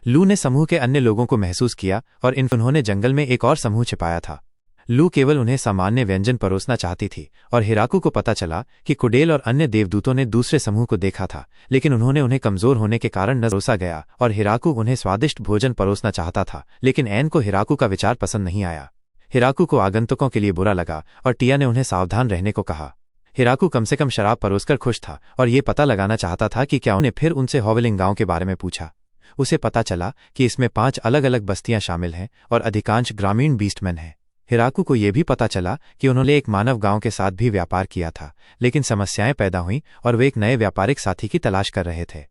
लू ने समूह के अन्य लोगों को महसूस किया और उन्होंने जंगल में एक और समूह छिपाया था। लू केवल उन्हें सामान्य व्यंजन परोसना चाहती थी और हिराकू को पता चला कि कुडेल और अन्य देवदूतों ने दूसरे समूह को देखा था, लेकिन उन्हें कमजोर होने के कारण न रोसा गया और हिराकू उन्हें स्वादिष्ट भोजन परोसना चाहता था, लेकिन एन को हिराकू का विचार पसंद नहीं आया। हिराकू को आगंतुकों के लिए बुरा लगा और टिया ने उन्हें सावधान रहने को कहा। हिराकू कम से कम शराब परोसकर खुश था और ये पता लगाना चाहता था कि क्या उन्हें फिर उनसे होवलिंग गांव के बारे में पूछा। उसे पता चला कि इसमें 5 अलग अलग बस्तियां शामिल हैं और अधिकांश ग्रामीण बीस्टमैन हैं। हिराकू को यह भी पता चला कि उन्होंने एक मानव गांव के साथ भी व्यापार किया था, लेकिन समस्याएं पैदा हुईं और वे एक नए व्यापारिक साथी की तलाश कर रहे थे।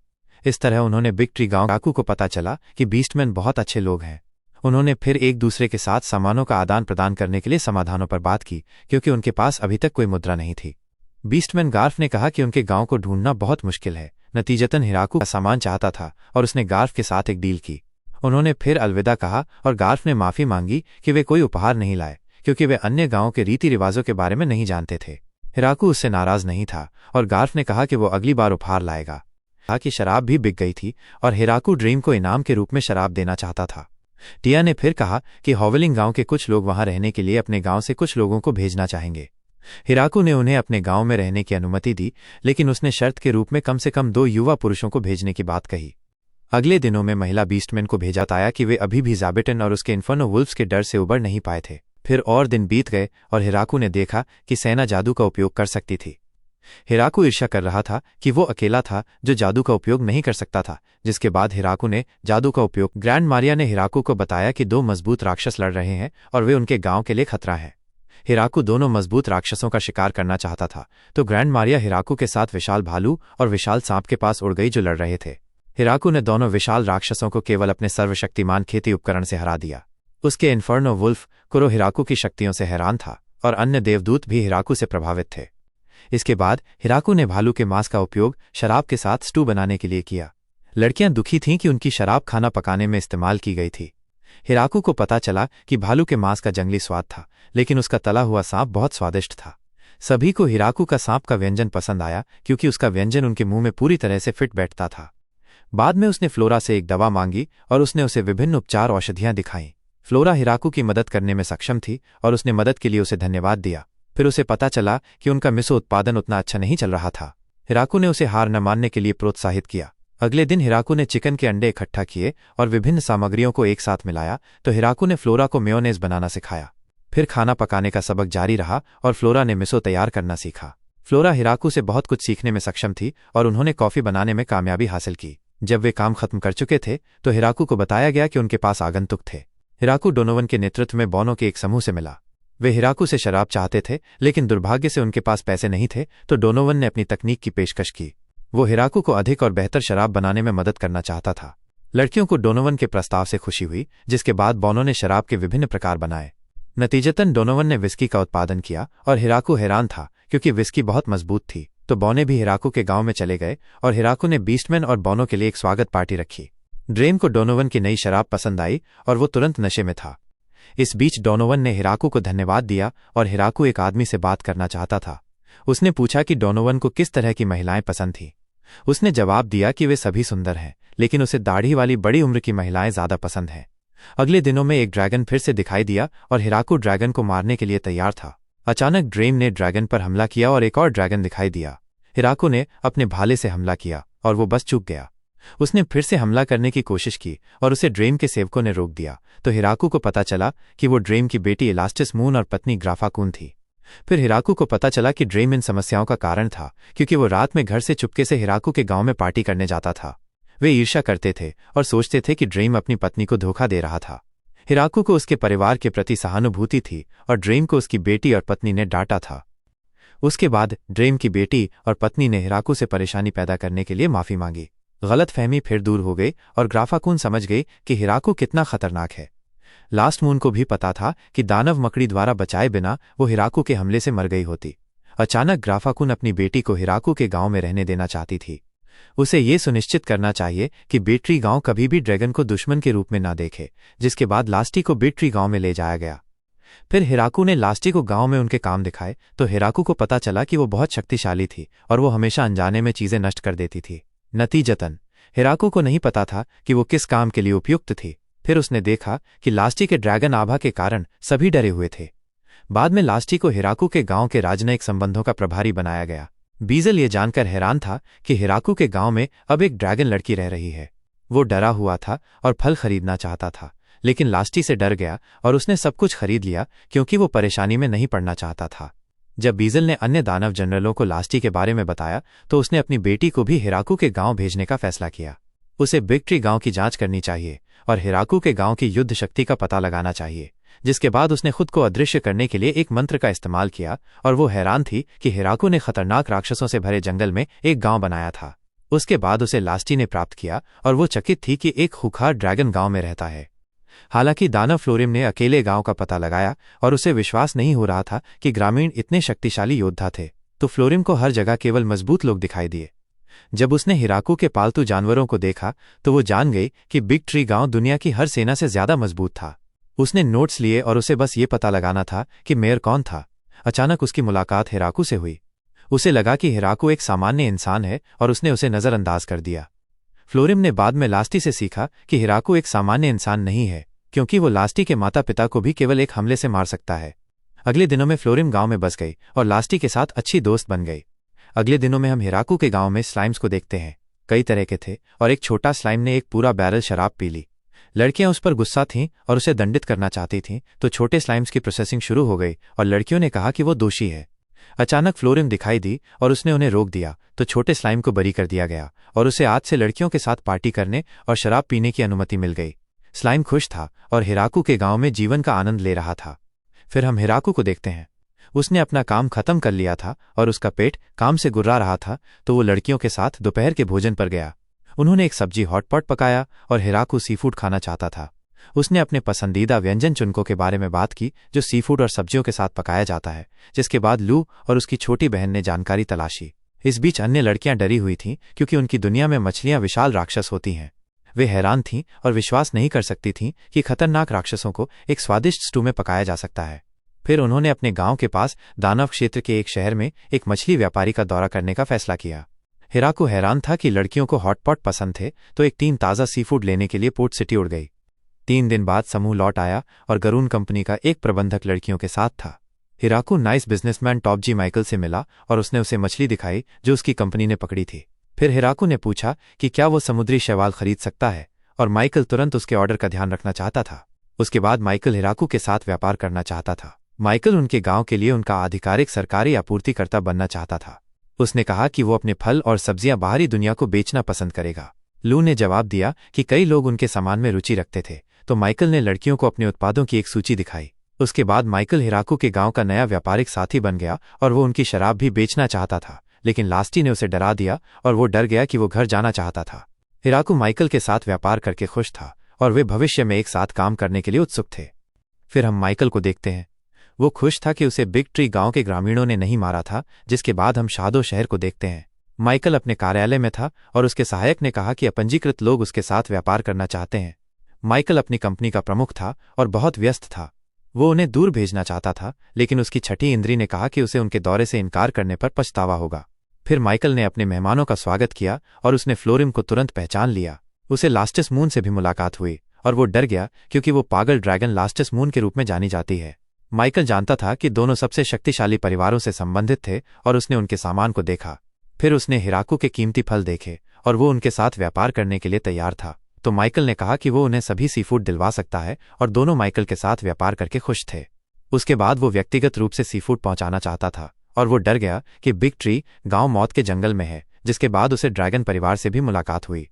इस तरह उन्होंने बिग ट्री गांव हिराकू को पता चला कि बीस्टमैन बहुत अच्छे लोग हैं। उन्होंने फिर एक दूसरे के साथ सामानों का आदान प्रदान करने के लिए समाधानों पर बात की क्योंकि उनके पास अभी तक कोई मुद्रा नहीं थी। बीस्टमैन गार्फ ने कहा कि उनके गांव को ढूंढना बहुत मुश्किल है। नतीजतन हिराकू का सामान चाहता था और उसने गार्फ के साथ एक डील की। उन्होंने फिर अलविदा कहा और गार्फ ने माफी मांगी कि वे कोई उपहार नहीं लाए क्योंकि वे अन्य गांवों के रीति रिवाजों के बारे में नहीं जानते थे। हिराकू उससे नाराज नहीं था और गार्फ ने कहा कि वो अगली बार उपहार लाएगा। कहा कि शराब भी बिक गई थी और हिराकू ड्रीम को इनाम के रूप में शराब देना चाहता था। टिया ने फिर कहा कि हॉवलिंग गांव के कुछ लोग वहां रहने के लिए अपने गांव से कुछ लोगों को भेजना चाहेंगे। हिराकू ने उन्हें अपने गांव में रहने की अनुमति दी, लेकिन उसने शर्त के रूप में कम से कम 2 युवा पुरुषों को भेजने की बात कही। अगले दिनों में महिला बीस्टमैन को भेजा ताया कि वे अभी भी ज़ाबेटन और उसके इन्फर्नो वुल्फ्स के डर से उबर नहीं पाए थे। फिर और दिन बीत गए और हिराकू ने देखा कि सेना जादू का उपयोग कर सकती थी। हिराकू ईर्ष्या कर रहा था कि वो अकेला था जो जादू का उपयोग नहीं कर सकता था। जिसके बाद हिराकू ने जादू का उपयोग। ग्रैंड मारिया ने हिराकू को बताया कि 2 मजबूत राक्षस लड़ रहे हैं और वे उनके गांव के लिए खतरा है। हिराकू दोनों मजबूत राक्षसों का शिकार करना चाहता था, तो ग्रैंड मारिया हिराकू के साथ विशाल भालू और विशाल सांप के पास उड़ गई जो लड़ रहे थे। हिराकू ने दोनों विशाल राक्षसों को केवल अपने सर्वशक्तिमान खेती उपकरण से हरा दिया। उसके इन्फर्नो वुल्फ कुरो हिराकू की शक्तियों से हैरान था और अन्य देवदूत भी हिराकू से प्रभावित थे। इसके बाद हिराकू ने भालू के मांस का उपयोग शराब के साथ स्टू बनाने के लिए किया। लड़कियां दुखी थीं कि उनकी शराब खाना पकाने में इस्तेमाल की गई थी। हिराकू को पता चला कि भालू के मांस का जंगली स्वाद था, लेकिन उसका तला हुआ सांप बहुत स्वादिष्ट था। सभी को हिराकू का सांप का व्यंजन पसंद आया क्योंकि उसका व्यंजन उनके मुंह में पूरी तरह से फिट बैठता था। बाद में उसने फ्लोरा से एक दवा मांगी और उसने उसे विभिन्न उपचार औषधियां दिखाईं। फ्लोरा हिराकू की मदद करने में सक्षम थी और उसने मदद के लिए उसे धन्यवाद दिया। फिर उसे पता चला कि उनका मिसो उत्पादन उतना अच्छा नहीं चल रहा था। हिराकू ने उसे हार न मानने के लिए प्रोत्साहित किया। अगले दिन हिराकू ने चिकन के अंडे इकट्ठा किए और विभिन्न सामग्रियों को एक साथ मिलाया, तो हिराकू ने फ्लोरा को मेयोनेज बनाना सिखाया। फिर खाना पकाने का सबक जारी रहा और फ्लोरा ने मिसो तैयार करना सीखा। फ्लोरा हिराकू से बहुत कुछ सीखने में सक्षम थी और उन्होंने कॉफी बनाने में कामयाबी हासिल की। जब वे काम खत्म कर चुके थे तो हिराकू को बताया गया कि उनके पास आगंतुक थे। हिराकू डोनोवन के नेतृत्व में बौनों के एक समूह से मिला। वे हिराकू से शराब चाहते थे, लेकिन दुर्भाग्य से उनके पास पैसे नहीं थे, तो डोनोवन ने अपनी तकनीक की पेशकश की। वो हिराकू को अधिक और बेहतर शराब बनाने में मदद करना चाहता था। लड़कियों को डोनोवन के प्रस्ताव से खुशी हुई, जिसके बाद बौनों ने शराब के विभिन्न प्रकार बनाए। नतीजतन डोनोवन ने विस्की का उत्पादन किया और हिराकू हैरान था क्योंकि विस्की बहुत मजबूत थी। तो बौने भी हिराकू के गांव में चले गए और हिराकू ने बीस्टमैन और बौनों के लिए एक स्वागत पार्टी रखी। ड्रेम को डोनोवन की नई शराब पसंद आई और वो तुरंत नशे में था। इस बीच डोनोवन ने हिराकू को धन्यवाद दिया और हिराकू एक आदमी से बात करना चाहता था। उसने पूछा कि डोनोवन को किस तरह की महिलाएं पसंद थीं। उसने जवाब दिया कि वे सभी सुंदर हैं, लेकिन उसे दाढ़ी वाली बड़ी उम्र की महिलाएं ज्यादा पसंद हैं। अगले दिनों में एक ड्रैगन फिर से दिखाई दिया और हिराकू ड्रैगन को मारने के लिए तैयार था। अचानक ड्रेम ने ड्रैगन पर हमला किया और एक और ड्रैगन दिखाई दिया। हिराकू ने अपने भाले से हमला किया और वो बस चूक गया। उसने फिर से हमला करने की कोशिश की और उसे ड्रेम के सेवकों ने रोक दिया, तो हिराकू को पता चला कि वो ड्रेम की बेटी इलास्टिस मून और पत्नी ग्राफाकून थी। फिर हिराकू को पता चला कि ड्रेम इन समस्याओं का कारण था क्योंकि वो रात में घर से चुपके से हिराकू के गांव में पार्टी करने जाता था। वे ईर्ष्या करते थे और सोचते थे कि ड्रेम अपनी पत्नी को धोखा दे रहा था। हिराकू को उसके परिवार के प्रति सहानुभूति थी और ड्रेम को उसकी बेटी और पत्नी ने डांटा था। उसके बाद ड्रेम की बेटी और पत्नी ने हिराकू से परेशानी पैदा करने के लिए माफी मांगी। गलतफहमी फिर दूर हो गई और ग्राफाकून समझ गई कि हिराकू कितना खतरनाक है। लास्ट मून को भी पता था कि दानव मकड़ी द्वारा बचाए बिना वो हिराकू के हमले से मर गई होती। अचानक ग्राफाकून अपनी बेटी को हिराकू के गांव में रहने देना चाहती थी। उसे ये सुनिश्चित करना चाहिए कि बेट्री गांव कभी भी ड्रैगन को दुश्मन के रूप में ना देखे। जिसके बाद लास्टी को बेट्री गांव में ले जाया गया। फिर हिराकू ने लास्टी को गांव में उनके काम दिखाए, तो हिराकू को पता चला कि वो बहुत शक्तिशाली थी और वो हमेशा अनजाने में चीजें नष्ट कर देती थी। नतीजतन हिराकू को नहीं पता था कि वो किस काम के लिए उपयुक्त थी। फिर उसने देखा कि लास्टी के ड्रैगन आभा के कारण सभी डरे हुए थे। बाद में लास्टी को हिराकू के गांव के राजनयिक संबंधों का प्रभारी बनाया गया। बीजल ये जानकर हैरान था कि हिराकू के गांव में अब एक ड्रैगन लड़की रह रही है। वो डरा हुआ था और फल खरीदना चाहता था, लेकिन लास्टी से डर गया और उसने सब कुछ खरीद लिया क्योंकि वो परेशानी में नहीं पड़ना चाहता था। जब बीजल ने अन्य दानव जनरलों को लास्टी के बारे में बताया, तो उसने अपनी बेटी को भी हिराकू के गांव भेजने का फैसला किया। उसे बिग ट्री गांव की जांच करनी चाहिए और हिराकू के गांव की युद्ध शक्ति का पता लगाना चाहिए। जिसके बाद उसने खुद को अदृश्य करने के लिए एक मंत्र का इस्तेमाल किया और वो हैरान थी कि हिराकू ने खतरनाक राक्षसों से भरे जंगल में एक गांव बनाया था। उसके बाद उसे लास्टी ने प्राप्त किया और वो चकित थी कि एक खूंखार ड्रैगन गांव में रहता है। हालांकि दानव फ्लोरिम ने अकेले गांव का पता लगाया और उसे विश्वास नहीं हो रहा था कि ग्रामीण इतने शक्तिशाली योद्धा थे, तो फ्लोरिम को हर जगह केवल मजबूत लोग दिखाई दिए। जब उसने हिराकू के पालतू जानवरों को देखा तो वो जान गई कि बिग ट्री गांव दुनिया की हर सेना से ज्यादा मजबूत था। उसने नोट्स लिए और उसे बस ये पता लगाना था कि मेयर कौन था। अचानक उसकी मुलाकात हिराकू से हुई। उसे लगा कि हिराकू एक सामान्य इंसान है और उसने उसे नज़रअंदाज कर दिया। फ्लोरिम ने बाद में लास्टी से सीखा कि हिराकू एक सामान्य इंसान नहीं है, क्योंकि वो लास्टी के माता पिता को भी केवल एक हमले से मार सकता है। अगले दिनों में फ्लोरिम गांव में बस गई और लास्टी के साथ अच्छी दोस्त बन गई। अगले दिनों में हम हिराकू के गांव में स्लाइम्स को देखते हैं। कई तरह के थे और एक छोटा स्लाइम ने एक पूरा बैरल शराब पी ली। लड़कियां उस पर गुस्सा थीं और उसे दंडित करना चाहती थीं, तो छोटे स्लाइम्स की प्रोसेसिंग शुरू हो गई और लड़कियों ने कहा कि वो दोषी है। अचानक फ्लोरिम दिखाई दी और उसने उन्हें रोक दिया, तो छोटे स्लाइम को बरी कर दिया गया और उसे आज से लड़कियों के साथ पार्टी करने और शराब पीने की अनुमति मिल गई। स्लाइम खुश था और हिराकू के गांव में जीवन का आनंद ले रहा था। फिर हम हिराकू को देखते हैं। उसने अपना काम खत्म कर लिया था और उसका पेट काम से गुर्रा रहा था, तो वो लड़कियों के साथ दोपहर के भोजन पर गया। उन्होंने एक सब्जी हॉटपॉट पकाया और हिराकू सीफूड खाना चाहता था। उसने अपने पसंदीदा व्यंजन चुनकों के बारे में बात की जो सीफूड और सब्जियों के साथ पकाया जाता है, जिसके बाद लू और उसकी छोटी बहन ने जानकारी तलाशी। इस बीच अन्य लड़कियां डरी हुई थीं, क्योंकि उनकी दुनिया में मछलियां विशाल राक्षस होती हैं। वे हैरान थीं और विश्वास नहीं कर सकती थीं कि खतरनाक राक्षसों को एक स्वादिष्ट स्टू में पकाया जा सकता है। फिर उन्होंने अपने गांव के पास दानव क्षेत्र के एक शहर में एक मछली व्यापारी का दौरा करने का फैसला किया। हिराकू हैरान था कि लड़कियों को हॉटपॉट पसंद थे, तो एक टीम ताज़ा सीफूड लेने के लिए पोर्ट सिटी उड़ गई। 3 दिन बाद समूह लौट आया और गरून कंपनी का एक प्रबंधक लड़कियों के साथ था। हिराकू नाइस बिजनेसमैन टॉप जी माइकल से मिला और उसने उसे मछली दिखाई जो उसकी कंपनी ने पकड़ी थी। फिर हिराकू ने पूछा कि क्या वो समुद्री शैवाल खरीद सकता है, और माइकल तुरंत उसके ऑर्डर का ध्यान रखना चाहता था। उसके बाद माइकल हिराकू के साथ व्यापार करना चाहता था। माइकल उनके गांव के लिए उनका आधिकारिक सरकारी आपूर्तिकर्ता बनना चाहता था। उसने कहा कि वो अपने फल और सब्जियां बाहरी दुनिया को बेचना पसंद करेगा। लू ने जवाब दिया कि कई लोग उनके सामान में रुचि रखते थे, तो माइकल ने लड़कियों को अपने उत्पादों की एक सूची दिखाई। उसके बाद माइकल हिराकू के गांव का नया व्यापारिक साथी बन गया और वो उनकी शराब भी बेचना चाहता था, लेकिन लास्टी ने उसे डरा दिया और वो डर गया कि वो घर जाना चाहता था। हिराकू माइकल के साथ व्यापार करके खुश था और वे भविष्य में एक साथ काम करने के लिए उत्सुक थे। फिर हम माइकल को देखते हैं। वो खुश था कि उसे बिग ट्री गांव के ग्रामीणों ने नहीं मारा था, जिसके बाद हम शादो शहर को देखते हैं। माइकल अपने कार्यालय में था और उसके सहायक ने कहा कि अपंजीकृत लोग उसके साथ व्यापार करना चाहते हैं। माइकल अपनी कंपनी का प्रमुख था और बहुत व्यस्त था। वो उन्हें दूर भेजना चाहता था, लेकिन उसकी छठी इंद्री ने कहा कि उसे उनके दौरे से इनकार करने पर पछतावा होगा। फिर माइकल ने अपने मेहमानों का स्वागत किया और उसने फ्लोरिम को तुरंत पहचान लिया। उसे लास्टस मून से भी मुलाकात हुई और वो डर गया, क्योंकि वो पागल ड्रैगन लास्टस मून के रूप में जानी जाती है। माइकल जानता था कि दोनों सबसे शक्तिशाली परिवारों से संबंधित थे और उसने उनके सामान को देखा। फिर उसने हिराकू के कीमती फल देखे और वो उनके साथ व्यापार करने के लिए तैयार था, तो माइकल ने कहा कि वो उन्हें सभी सीफूड दिलवा सकता है, और दोनों माइकल के साथ व्यापार करके खुश थे। उसके बाद वो व्यक्तिगत रूप से सीफूड पहुंचाना चाहता था और वो डर गया कि बिग ट्री गांव मौत के जंगल में है, जिसके बाद उसे ड्रैगन परिवार से भी मुलाकात हुई।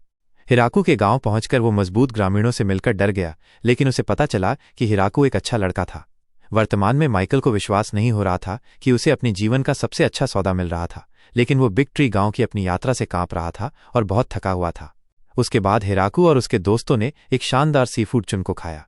हिराकू के गांव पहुंचकर वो मजबूत ग्रामीणों से मिलकर डर गया, लेकिन उसे पता चला कि हिराकू एक अच्छा लड़का था। वर्तमान में माइकल को विश्वास नहीं हो रहा था कि उसे अपनी जीवन का सबसे अच्छा सौदा मिल रहा था, लेकिन वो बिग ट्री गांव की अपनी यात्रा से कांप रहा था और बहुत थका हुआ था। उसके बाद हिराकू और उसके दोस्तों ने एक शानदार सीफूड चुनको खाया।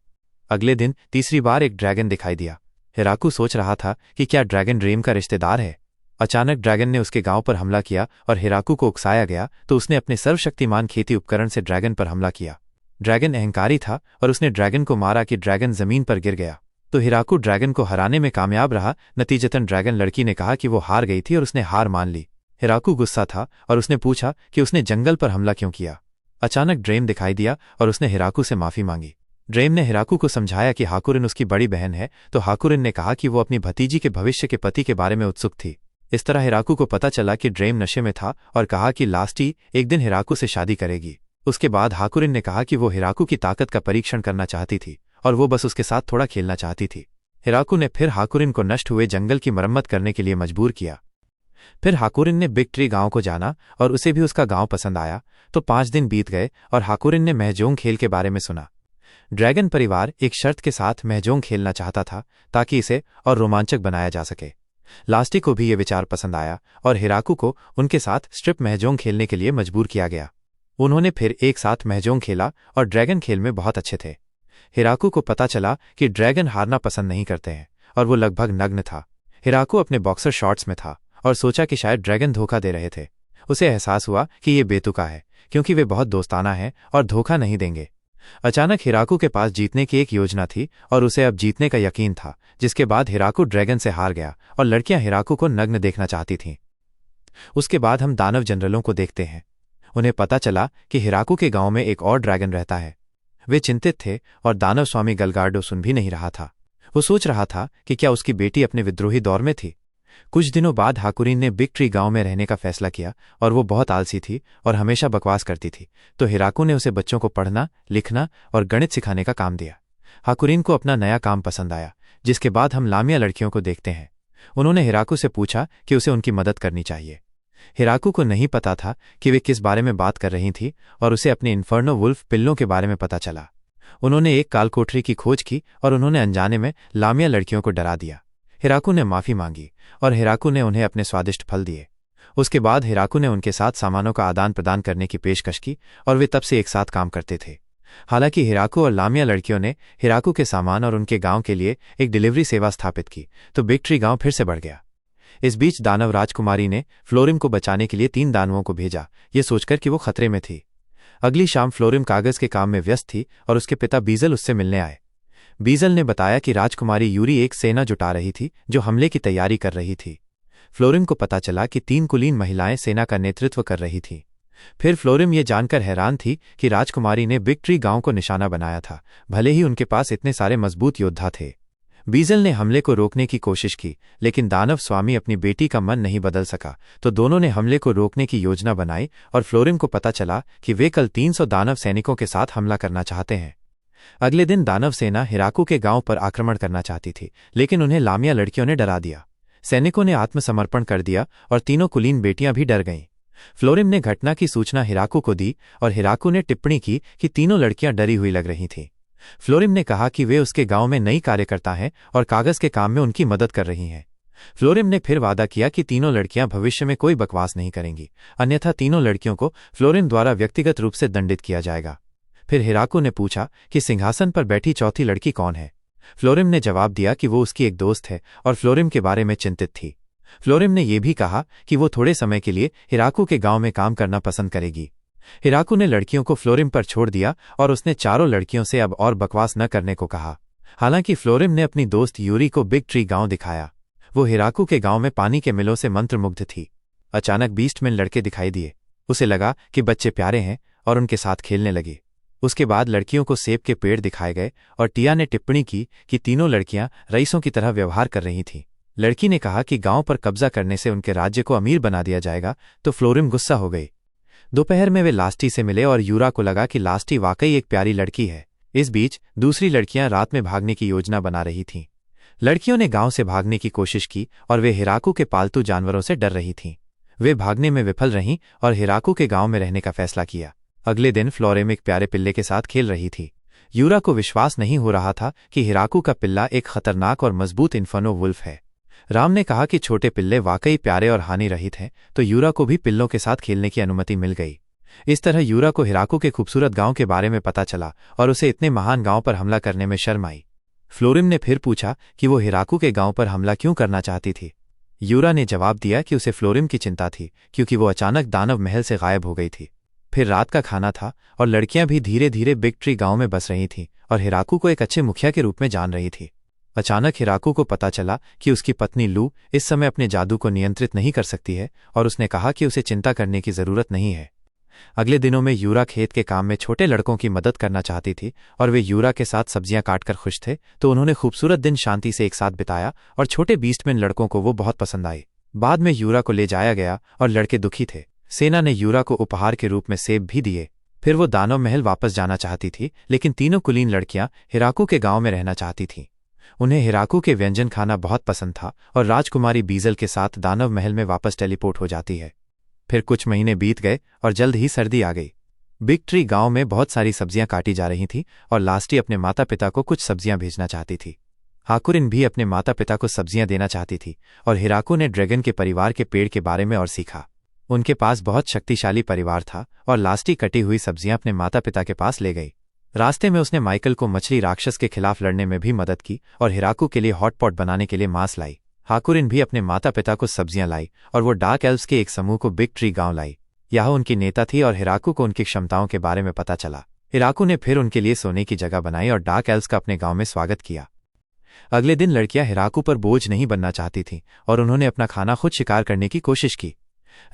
अगले दिन तीसरी बार एक ड्रैगन दिखाई दिया। हिराकू सोच रहा था कि क्या ड्रैगन ड्रीम का रिश्तेदार है। अचानक ड्रैगन ने उसके गांव पर हमला किया और हिराकू को उकसाया गया, तो उसने अपने सर्वशक्तिमान खेती उपकरण से ड्रैगन पर हमला किया। ड्रैगन अहंकारी था और उसने ड्रैगन को मारा कि ड्रैगन जमीन पर गिर गया, तो हिराकू ड्रैगन को हराने में कामयाब रहा। नतीजतन ड्रैगन लड़की ने कहा कि वो हार गई थी और उसने हार मान ली। हिराकू गुस्सा था और उसने पूछा कि उसने जंगल पर हमला क्यों किया। अचानक ड्रेम दिखाई दिया और उसने हिराकू से माफी मांगी। ड्रेम ने हिराकू को समझाया कि हाकुरिन उसकी बड़ी बहन है, तो हाकुरिन ने कहा कि वो अपनी भतीजी के भविष्य के पति के बारे में उत्सुक थी। इस तरह हिराकू को पता चला कि ड्रेम नशे में था और कहा कि लास्टी एक दिन हिराकू से शादी करेगी। उसके बाद हाकुरिन ने कहा कि वो हिराकू की ताकत का परीक्षण करना चाहती थी और वो बस उसके साथ थोड़ा खेलना चाहती थी। हिराकू ने फिर हाकुरिन को नष्ट हुए जंगल की मरम्मत करने के लिए मजबूर किया। फिर हाकुरिन ने बिग ट्री गांव को जाना और उसे भी उसका गांव पसंद आया, तो 5 दिन बीत गए और हाकुरिन ने महजोंग खेल के बारे में सुना। ड्रैगन परिवार एक शर्त के साथ महजोंग खेलना चाहता था ताकि इसे और रोमांचक बनाया जा सके। लास्टी को भी ये विचार पसंद आया और हिराकू को उनके साथ स्ट्रिप महजोंग खेलने के लिए मजबूर किया गया। उन्होंने फिर एक साथ महजोंग खेला और ड्रैगन खेल में बहुत अच्छे थे। हिराकू को पता चला कि ड्रैगन हारना पसंद नहीं करते हैं और वो लगभग नग्न था। हिराकू अपने बॉक्सर शॉर्ट्स में था और सोचा कि शायद ड्रैगन धोखा दे रहे थे। उसे एहसास हुआ कि ये बेतुका है, क्योंकि वे बहुत दोस्ताना हैं और धोखा नहीं देंगे। अचानक हिराकू के पास जीतने की एक योजना थी और उसे अब जीतने का यकीन था, जिसके बाद हिराकू ड्रैगन से हार गया और लड़कियां हिराकू को नग्न देखना चाहती थीं। उसके बाद हम दानव जनरलों को देखते हैं। उन्हें पता चला कि हिराकू के गांव में एक और ड्रैगन रहता है। वे चिंतित थे और दानव स्वामी गलगार्डो सुन भी नहीं रहा था। वो सोच रहा था कि क्या उसकी बेटी अपने विद्रोही दौर में थी। कुछ दिनों बाद हाकुरिन ने बिग ट्री गांव में रहने का फैसला किया और वो बहुत आलसी थी और हमेशा बकवास करती थी, तो हिराकू ने उसे बच्चों को पढ़ना, लिखना और गणित सिखाने का काम दिया। हाकुरिन को अपना नया काम पसंद आया, जिसके बाद हम लामिया लड़कियों को देखते हैं। उन्होंने हिराकू से पूछा कि उसे उनकी मदद करनी चाहिए। हिराकू को नहीं पता था कि वे किस बारे में बात कर रही थी और उसे अपने इन्फर्नो वुल्फ पिल्लों के बारे में पता चला। उन्होंने एक कालकोठरी की खोज की और उन्होंने अनजाने में लामिया लड़कियों को डरा दिया। हिराकू ने माफी मांगी और हिराकू ने उन्हें अपने स्वादिष्ट फल दिए। उसके बाद हिराकू ने उनके साथ सामानों का आदान प्रदान करने की पेशकश की और वे तब से एक साथ काम करते थे। हालांकि हिराकू और लामिया लड़कियों ने हिराकू के सामान और उनके गांव के लिए एक डिलीवरी सेवा स्थापित की, तो बिग ट्री गांव फिर से बढ़ गया। इस बीच दानव राजकुमारी ने फ्लोरिम को बचाने के लिए 3 दानवों को भेजा, ये सोचकर कि वो खतरे में थी। अगली शाम फ्लोरिम कागज के काम में व्यस्त थी और उसके पिता बीजल उससे मिलने आए। बीजल ने बताया कि राजकुमारी यूरी एक सेना जुटा रही थी जो हमले की तैयारी कर रही थी। फ्लोरिम को पता चला कि 3 कुलीन महिलाएं सेना का नेतृत्व कर रही थीं। फिर फ्लोरिम ये जानकर हैरान थी कि राजकुमारी ने बिग ट्री गांव को निशाना बनाया था, भले ही उनके पास इतने सारे मजबूत योद्धा थे। बीजल ने हमले को रोकने की कोशिश की, लेकिन दानव स्वामी अपनी बेटी का मन नहीं बदल सका, तो दोनों ने हमले को रोकने की योजना बनाई और फ्लोरिम को पता चला कि वे कल 300 दानव सैनिकों के साथ हमला करना चाहते हैं। अगले दिन दानव सेना हिराकू के गांव पर आक्रमण करना चाहती थी, लेकिन उन्हें लामिया लड़कियों ने डरा दिया। सैनिकों ने आत्मसमर्पण कर दिया और तीनों कुलीन बेटियां भी डर गईं। फ्लोरिम ने घटना की सूचना हिराकू को दी और हिराकू ने टिप्पणी की कि तीनों लड़कियां डरी हुई लग रही थीं। फ्लोरिम ने कहा कि वे उसके गांव में नई कार्यकर्ता हैं और कागज के काम में उनकी मदद कर रही हैं। फ्लोरिम ने फिर वादा किया कि तीनों लड़कियां भविष्य में कोई बकवास नहीं करेंगी, अन्यथा तीनों लड़कियों को फ्लोरिम द्वारा व्यक्तिगत रूप से दंडित किया जाएगा। फिर हिराकू ने पूछा कि सिंहासन पर बैठी चौथी लड़की कौन है। फ्लोरिम ने जवाब दिया कि वो उसकी एक दोस्त है और फ्लोरिम के बारे में चिंतित थी। फ्लोरिम ने यह भी कहा कि वो थोड़े समय के लिए हिराकू के गांव में काम करना पसंद करेगी। हिराकू ने लड़कियों को फ्लोरिम पर छोड़ दिया और उसने चारों लड़कियों से अब और बकवास न करने को कहा। हालांकि फ्लोरिम ने अपनी दोस्त यूरी को बिग ट्री गांव दिखाया। वो हिराकू के गांव में पानी के मिलों से मंत्रमुग्ध थी। अचानक बीस्टमैन लड़के दिखाई दिए। उसे लगा कि बच्चे प्यारे हैं और उनके साथ खेलने लगी। उसके बाद लड़कियों को सेब के पेड़ दिखाए गए और टिया ने टिप्पणी की कि तीनों लड़कियां रईसों की तरह व्यवहार कर रही थीं। लड़की ने कहा कि गांव पर कब्जा करने से उनके राज्य को अमीर बना दिया जाएगा, तो फ्लोरिम गुस्सा हो गई। दोपहर में वे लास्टी से मिले और यूरा को लगा कि लास्टी वाकई एक प्यारी लड़की है। इस बीच दूसरी लड़कियां रात में भागने की योजना बना रही थीं। लड़कियों ने गांव से भागने की कोशिश की और वे हिराकू के पालतू जानवरों से डर रही थीं। वे भागने में विफल रहीं और हिराकू के गांव में रहने का फैसला किया। अगले दिन फ्लोरिम एक प्यारे पिल्ले के साथ खेल रही थी। यूरा को विश्वास नहीं हो रहा था कि हिराकू का पिल्ला एक खतरनाक और मजबूत इन्फर्नो वुल्फ है। राम ने कहा कि छोटे पिल्ले वाकई प्यारे और हानि रहित हैं, तो यूरा को भी पिल्लों के साथ खेलने की अनुमति मिल गई। इस तरह यूरा को हिराकू के खूबसूरत गांव के बारे में पता चला और उसे इतने महान गांव पर हमला करने में शर्म आई। फ्लोरिम ने फिर पूछा कि वो हिराकू के गांव पर हमला क्यों करना चाहती थी। यूरा ने जवाब दिया कि उसे फ्लोरिम की चिंता थी, क्योंकि वो अचानक दानव महल से गायब हो गई थी। फिर रात का खाना था और लड़कियां भी धीरे धीरे बिग ट्री गांव में बस रही थीं और हिराकू को एक अच्छे मुखिया के रूप में जान रही थी। अचानक हिराकू को पता चला कि उसकी पत्नी लू इस समय अपने जादू को नियंत्रित नहीं कर सकती है और उसने कहा कि उसे चिंता करने की जरूरत नहीं है। अगले दिनों में यूरा खेत के काम में छोटे लड़कों की मदद करना चाहती थी और वे यूरा के साथ सब्जियां काटकर खुश थे, तो उन्होंने खूबसूरत दिन शांति से एक साथ बिताया और छोटे बीस्टमैन लड़कों को वो बहुत पसंद आई। बाद में यूरा को ले जाया गया और लड़के दुखी थे। सेना ने यूरा को उपहार के रूप में सेब भी दिए। फिर वो दानव महल वापस जाना चाहती थी, लेकिन तीनों कुलीन लड़कियां हिराकू के गांव में रहना चाहती थीं। उन्हें हिराकू के व्यंजन खाना बहुत पसंद था और राजकुमारी बीजल के साथ दानव महल में वापस टेलीपोर्ट हो जाती है। फिर कुछ महीने बीत गए और जल्द ही सर्दी आ गई। बिग ट्री गांव में बहुत सारी सब्जियां काटी जा रही थीं और लास्टी अपने माता पिता को कुछ सब्जियां भेजना चाहती थी। हाकुरिन भी अपने माता पिता को सब्जियां देना चाहती थी और हिराकू ने ड्रैगन के परिवार के पेड़ के बारे में और सीखा। उनके पास बहुत शक्तिशाली परिवार था और लास्टी कटी हुई सब्जियां अपने माता पिता के पास ले गई। रास्ते में उसने माइकल को मछली राक्षस के खिलाफ लड़ने में भी मदद की और हिराकू के लिए हॉटपॉट बनाने के लिए मांस लाई। हाकुरिन भी अपने माता पिता को सब्जियां लाई और वो डार्क एल्व्स के एक समूह को बिग ट्री गांव लाई। यह उनकी नेता थी और हिराकू को उनकी क्षमताओं के बारे में पता चला। हिराकू ने फिर उनके लिए सोने की जगह बनाई और डार्क एल्व्स का अपने गांव में स्वागत किया। अगले दिन लड़कियां हिराकू पर बोझ नहीं बनना चाहती थीं और उन्होंने अपना खाना खुद शिकार करने की कोशिश की।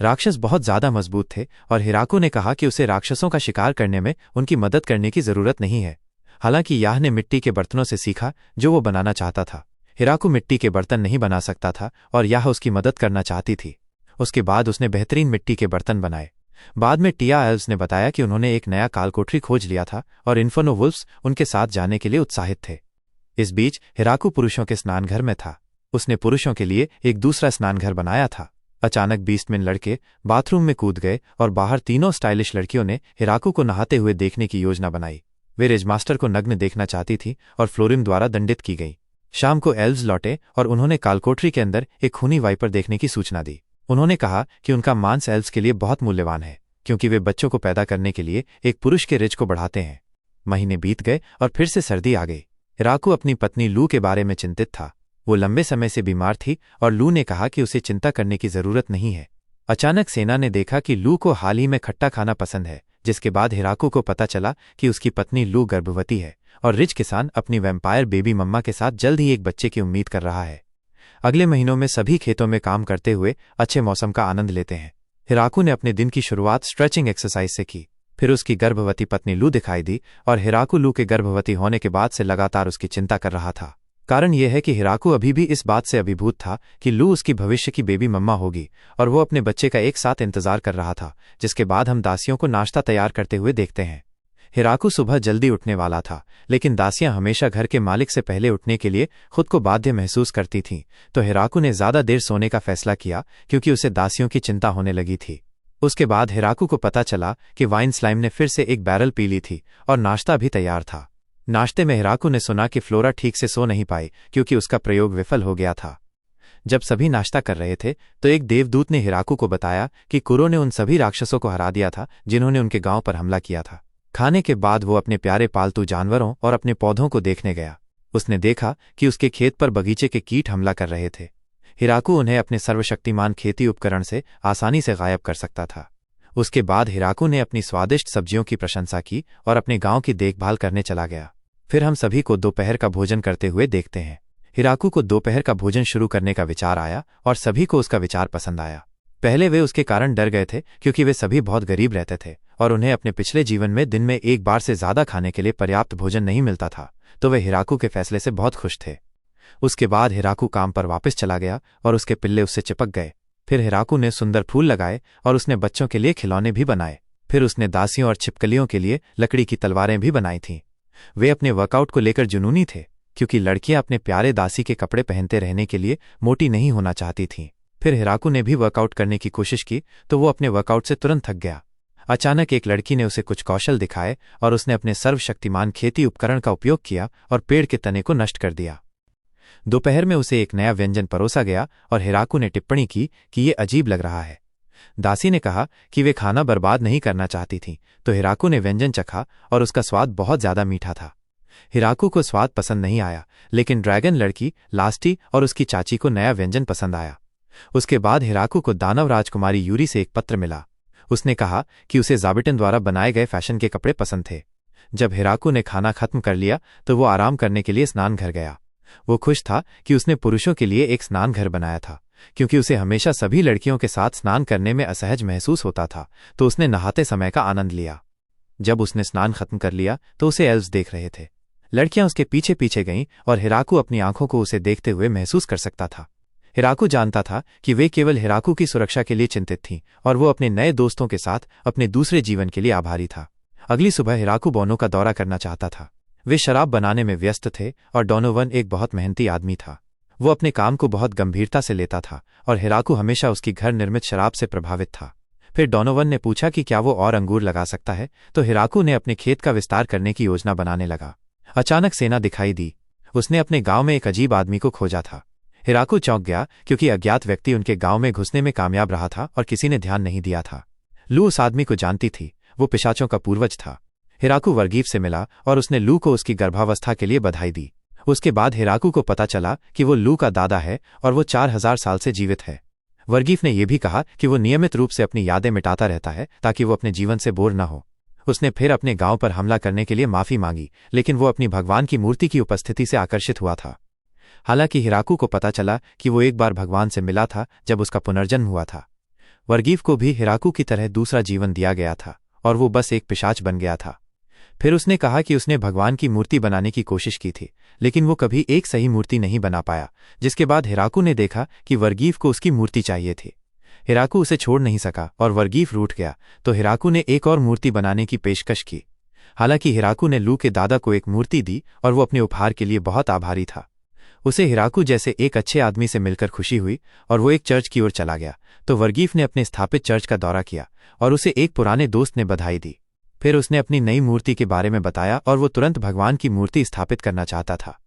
राक्षस बहुत ज्यादा मजबूत थे और हिराकू ने कहा कि उसे राक्षसों का शिकार करने में उनकी मदद करने की जरूरत नहीं है। हालांकि याह ने मिट्टी के बर्तनों से सीखा जो वो बनाना चाहता था। हिराकू मिट्टी के बर्तन नहीं बना सकता था और याह उसकी मदद करना चाहती थी। उसके बाद उसने बेहतरीन मिट्टी के बर्तन बनाए। बाद में टिया एल्व्स ने बताया कि उन्होंने एक नया कालकोठरी खोज लिया था और इन्फर्नो वुल्फ्स उनके साथ जाने के लिए उत्साहित थे। इस बीच हिराकू पुरुषों के स्नानघर में था। उसने पुरुषों के लिए एक दूसरा स्नानघर बनाया था। अचानक बीस्टमैन लड़के बाथरूम में कूद गए और बाहर तीनों स्टाइलिश लड़कियों ने हिराकू को नहाते हुए देखने की योजना बनाई। वे रेजमास्टर को नग्न देखना चाहती थी और फ्लोरिन द्वारा दंडित की गई। शाम को एल्व्स लौटे और उन्होंने कालकोठरी के अंदर एक खूनी वाइपर देखने की सूचना दी। उन्होंने कहा कि उनका मांस एल्व्स के लिए बहुत मूल्यवान है क्योंकि वे बच्चों को पैदा करने के लिए एक पुरुष के रिज को बढ़ाते हैं। महीने बीत गए और फिर से सर्दी आ गई। हिराकू अपनी पत्नी लू के बारे में चिंतित था। वो लंबे समय से बीमार थी और लू ने कहा कि उसे चिंता करने की जरूरत नहीं है। अचानक सेना ने देखा कि लू को हाल ही में खट्टा खाना पसंद है, जिसके बाद हिराकू को पता चला कि उसकी पत्नी लू गर्भवती है और रिच किसान अपनी वैम्पायर बेबी मम्मा के साथ जल्द ही एक बच्चे की उम्मीद कर रहा है। अगले महीनों में सभी खेतों में काम करते हुए अच्छे मौसम का आनंद लेते हैं। हिराकू ने अपने दिन की शुरुआत स्ट्रेचिंग एक्सरसाइज से की। फिर उसकी गर्भवती पत्नी लू दिखाई दी और हिराकू लू के गर्भवती होने के बाद से लगातार उसकी चिंता कर रहा था। कारण यह है कि हिराकू अभी भी इस बात से अभिभूत था कि लू उसकी भविष्य की बेबी मम्मा होगी और वो अपने बच्चे का एक साथ इंतजार कर रहा था, जिसके बाद हम दासियों को नाश्ता तैयार करते हुए देखते हैं। हिराकू सुबह जल्दी उठने वाला था, लेकिन दासियां हमेशा घर के मालिक से पहले उठने के लिए खुद को बाध्य महसूस करती थीं, तो हिराकू ने ज्यादा देर सोने का फैसला किया क्योंकि उसे दासियों की चिंता होने लगी थी। उसके बाद हिराकू को पता चला कि वाइन स्लाइम ने फिर से एक बैरल पी ली थी और नाश्ता भी तैयार था। नाश्ते में हिराकू ने सुना कि फ्लोरा ठीक से सो नहीं पाई क्योंकि उसका प्रयोग विफल हो गया था। जब सभी नाश्ता कर रहे थे तो एक देवदूत ने हिराकू को बताया कि कुरो ने उन सभी राक्षसों को हरा दिया था जिन्होंने उनके गांव पर हमला किया था। खाने के बाद वो अपने प्यारे पालतू जानवरों और अपने पौधों को देखने गया। उसने देखा कि उसके खेत पर बगीचे के कीट हमला कर रहे थे। हिराकू उन्हें अपने सर्वशक्तिमान खेती उपकरण से आसानी से गायब कर सकता था। उसके बाद हिराकू ने अपनी स्वादिष्ट सब्जियों की प्रशंसा की और अपने गांव की देखभाल करने चला गया। फिर हम सभी को दोपहर का भोजन करते हुए देखते हैं। हिराकू को दोपहर का भोजन शुरू करने का विचार आया और सभी को उसका विचार पसंद आया। पहले वे उसके कारण डर गए थे क्योंकि वे सभी बहुत गरीब रहते थे और उन्हें अपने पिछले जीवन में दिन में एक बार से ज्यादा खाने के लिए पर्याप्त भोजन नहीं मिलता था, तो वे हिराकू के फैसले से बहुत खुश थे। उसके बाद हिराकू काम पर वापस चला गया और उसके पिल्ले उससे चिपक गए। फिर हिराकू ने सुंदर फूल लगाए और उसने बच्चों के लिए खिलौने भी बनाए। फिर उसने दासियों और छिपकलियों के लिए लकड़ी की तलवारें भी बनाई थीं। वे अपने वर्कआउट को लेकर जुनूनी थे क्योंकि लड़कियां अपने प्यारे दासी के कपड़े पहनते रहने के लिए मोटी नहीं होना चाहती थीं। फिर हिराकू ने भी वर्कआउट करने की कोशिश की तो वो अपने वर्कआउट से तुरंत थक गया। अचानक एक लड़की ने उसे कुछ कौशल दिखाए और उसने अपने सर्वशक्तिमान खेती उपकरण का उपयोग किया और पेड़ के तने को नष्ट कर दिया। दोपहर में उसे एक नया व्यंजन परोसा गया और हिराकू ने टिप्पणी की कि ये अजीब लग रहा है। दासी ने कहा कि वे खाना बर्बाद नहीं करना चाहती थीं, तो हिराकू ने व्यंजन चखा और उसका स्वाद बहुत ज्यादा मीठा था। हिराकू को स्वाद पसंद नहीं आया, लेकिन ड्रैगन लड़की लास्टी और उसकी चाची को नया व्यंजन पसंद आया। उसके बाद हिराकू को दानव राजकुमारी यूरी से एक पत्र मिला। उसने कहा कि उसे ज़ाबिटन द्वारा बनाए गए फैशन के कपड़े पसंद थे। जब हिराकू ने खाना खत्म कर लिया तो वो आराम करने के लिए स्नान घर गया। वो खुश था कि उसने पुरुषों के लिए एक स्नान घर बनाया था, क्योंकि उसे हमेशा सभी लड़कियों के साथ स्नान करने में असहज महसूस होता था, तो उसने नहाते समय का आनंद लिया। जब उसने स्नान खत्म कर लिया तो उसे एल्व्स देख रहे थे। लड़कियां उसके पीछे पीछे गईं और हिराकू अपनी आंखों को उसे देखते हुए महसूस कर सकता था। हिराकू जानता था कि वे केवल हिराकू की सुरक्षा के लिए चिंतित थीं और वो अपने नए दोस्तों के साथ अपने दूसरे जीवन के लिए आभारी था। अगली सुबह हिराकू बोनो का दौरा करना चाहता था। वे शराब बनाने में व्यस्त थे और डोनोवन एक बहुत मेहनती आदमी था। वो अपने काम को बहुत गंभीरता से लेता था और हिराकू हमेशा उसकी घर निर्मित शराब से प्रभावित था। फिर डोनोवन ने पूछा कि क्या वो और अंगूर लगा सकता है, तो हिराकू ने अपने खेत का विस्तार करने की योजना बनाने लगा। अचानक सेना दिखाई दी। उसने अपने गांव में एक अजीब आदमी को खोजा था। हिराकू चौंक गया क्योंकि अज्ञात व्यक्ति उनके गांव में घुसने में कामयाब रहा था और किसी ने ध्यान नहीं दिया था। लू उस आदमी को जानती थी। वो पिशाचों का पूर्वज था। हिराकू वर्गीफ से मिला और उसने लू को उसकी गर्भावस्था के लिए बधाई दी। उसके बाद हिराकू को पता चला कि वो लू का दादा है और वो 4000 साल से जीवित है। वर्गीफ ने यह भी कहा कि वो नियमित रूप से अपनी यादें मिटाता रहता है ताकि वो अपने जीवन से बोर न हो। उसने फिर अपने गांव पर हमला करने के लिए माफी मांगी, लेकिन वो अपनी भगवान की मूर्ति की उपस्थिति से आकर्षित हुआ था। हालांकि हिराकू को पता चला कि वो एक बार भगवान से मिला था जब उसका पुनर्जन्म हुआ था। वर्गीव को भी हिराकू की तरह दूसरा जीवन दिया गया था और वो बस एक पिशाच बन गया था। फिर उसने कहा कि उसने भगवान की मूर्ति बनाने की कोशिश की थी, लेकिन वो कभी एक सही मूर्ति नहीं बना पाया। जिसके बाद हिराकू ने देखा कि वर्गीव को उसकी मूर्ति चाहिए थी। हिराकू उसे छोड़ नहीं सका और वर्गीव रूठ गया, तो हिराकू ने एक और मूर्ति बनाने की पेशकश की। हालांकि हिराकू ने लू के दादा को एक मूर्ति दी और वो अपने उपहार के लिए बहुत आभारी था। उसे हिराकू जैसे एक अच्छे आदमी से मिलकर खुशी हुई और वो एक चर्च की ओर चला गया, तो वर्गीव ने अपने स्थापित चर्च का दौरा किया और उसे एक पुराने दोस्त ने बधाई दी। फिर उसने अपनी नई मूर्ति के बारे में बताया और वो तुरंत भगवान की मूर्ति स्थापित करना चाहता था।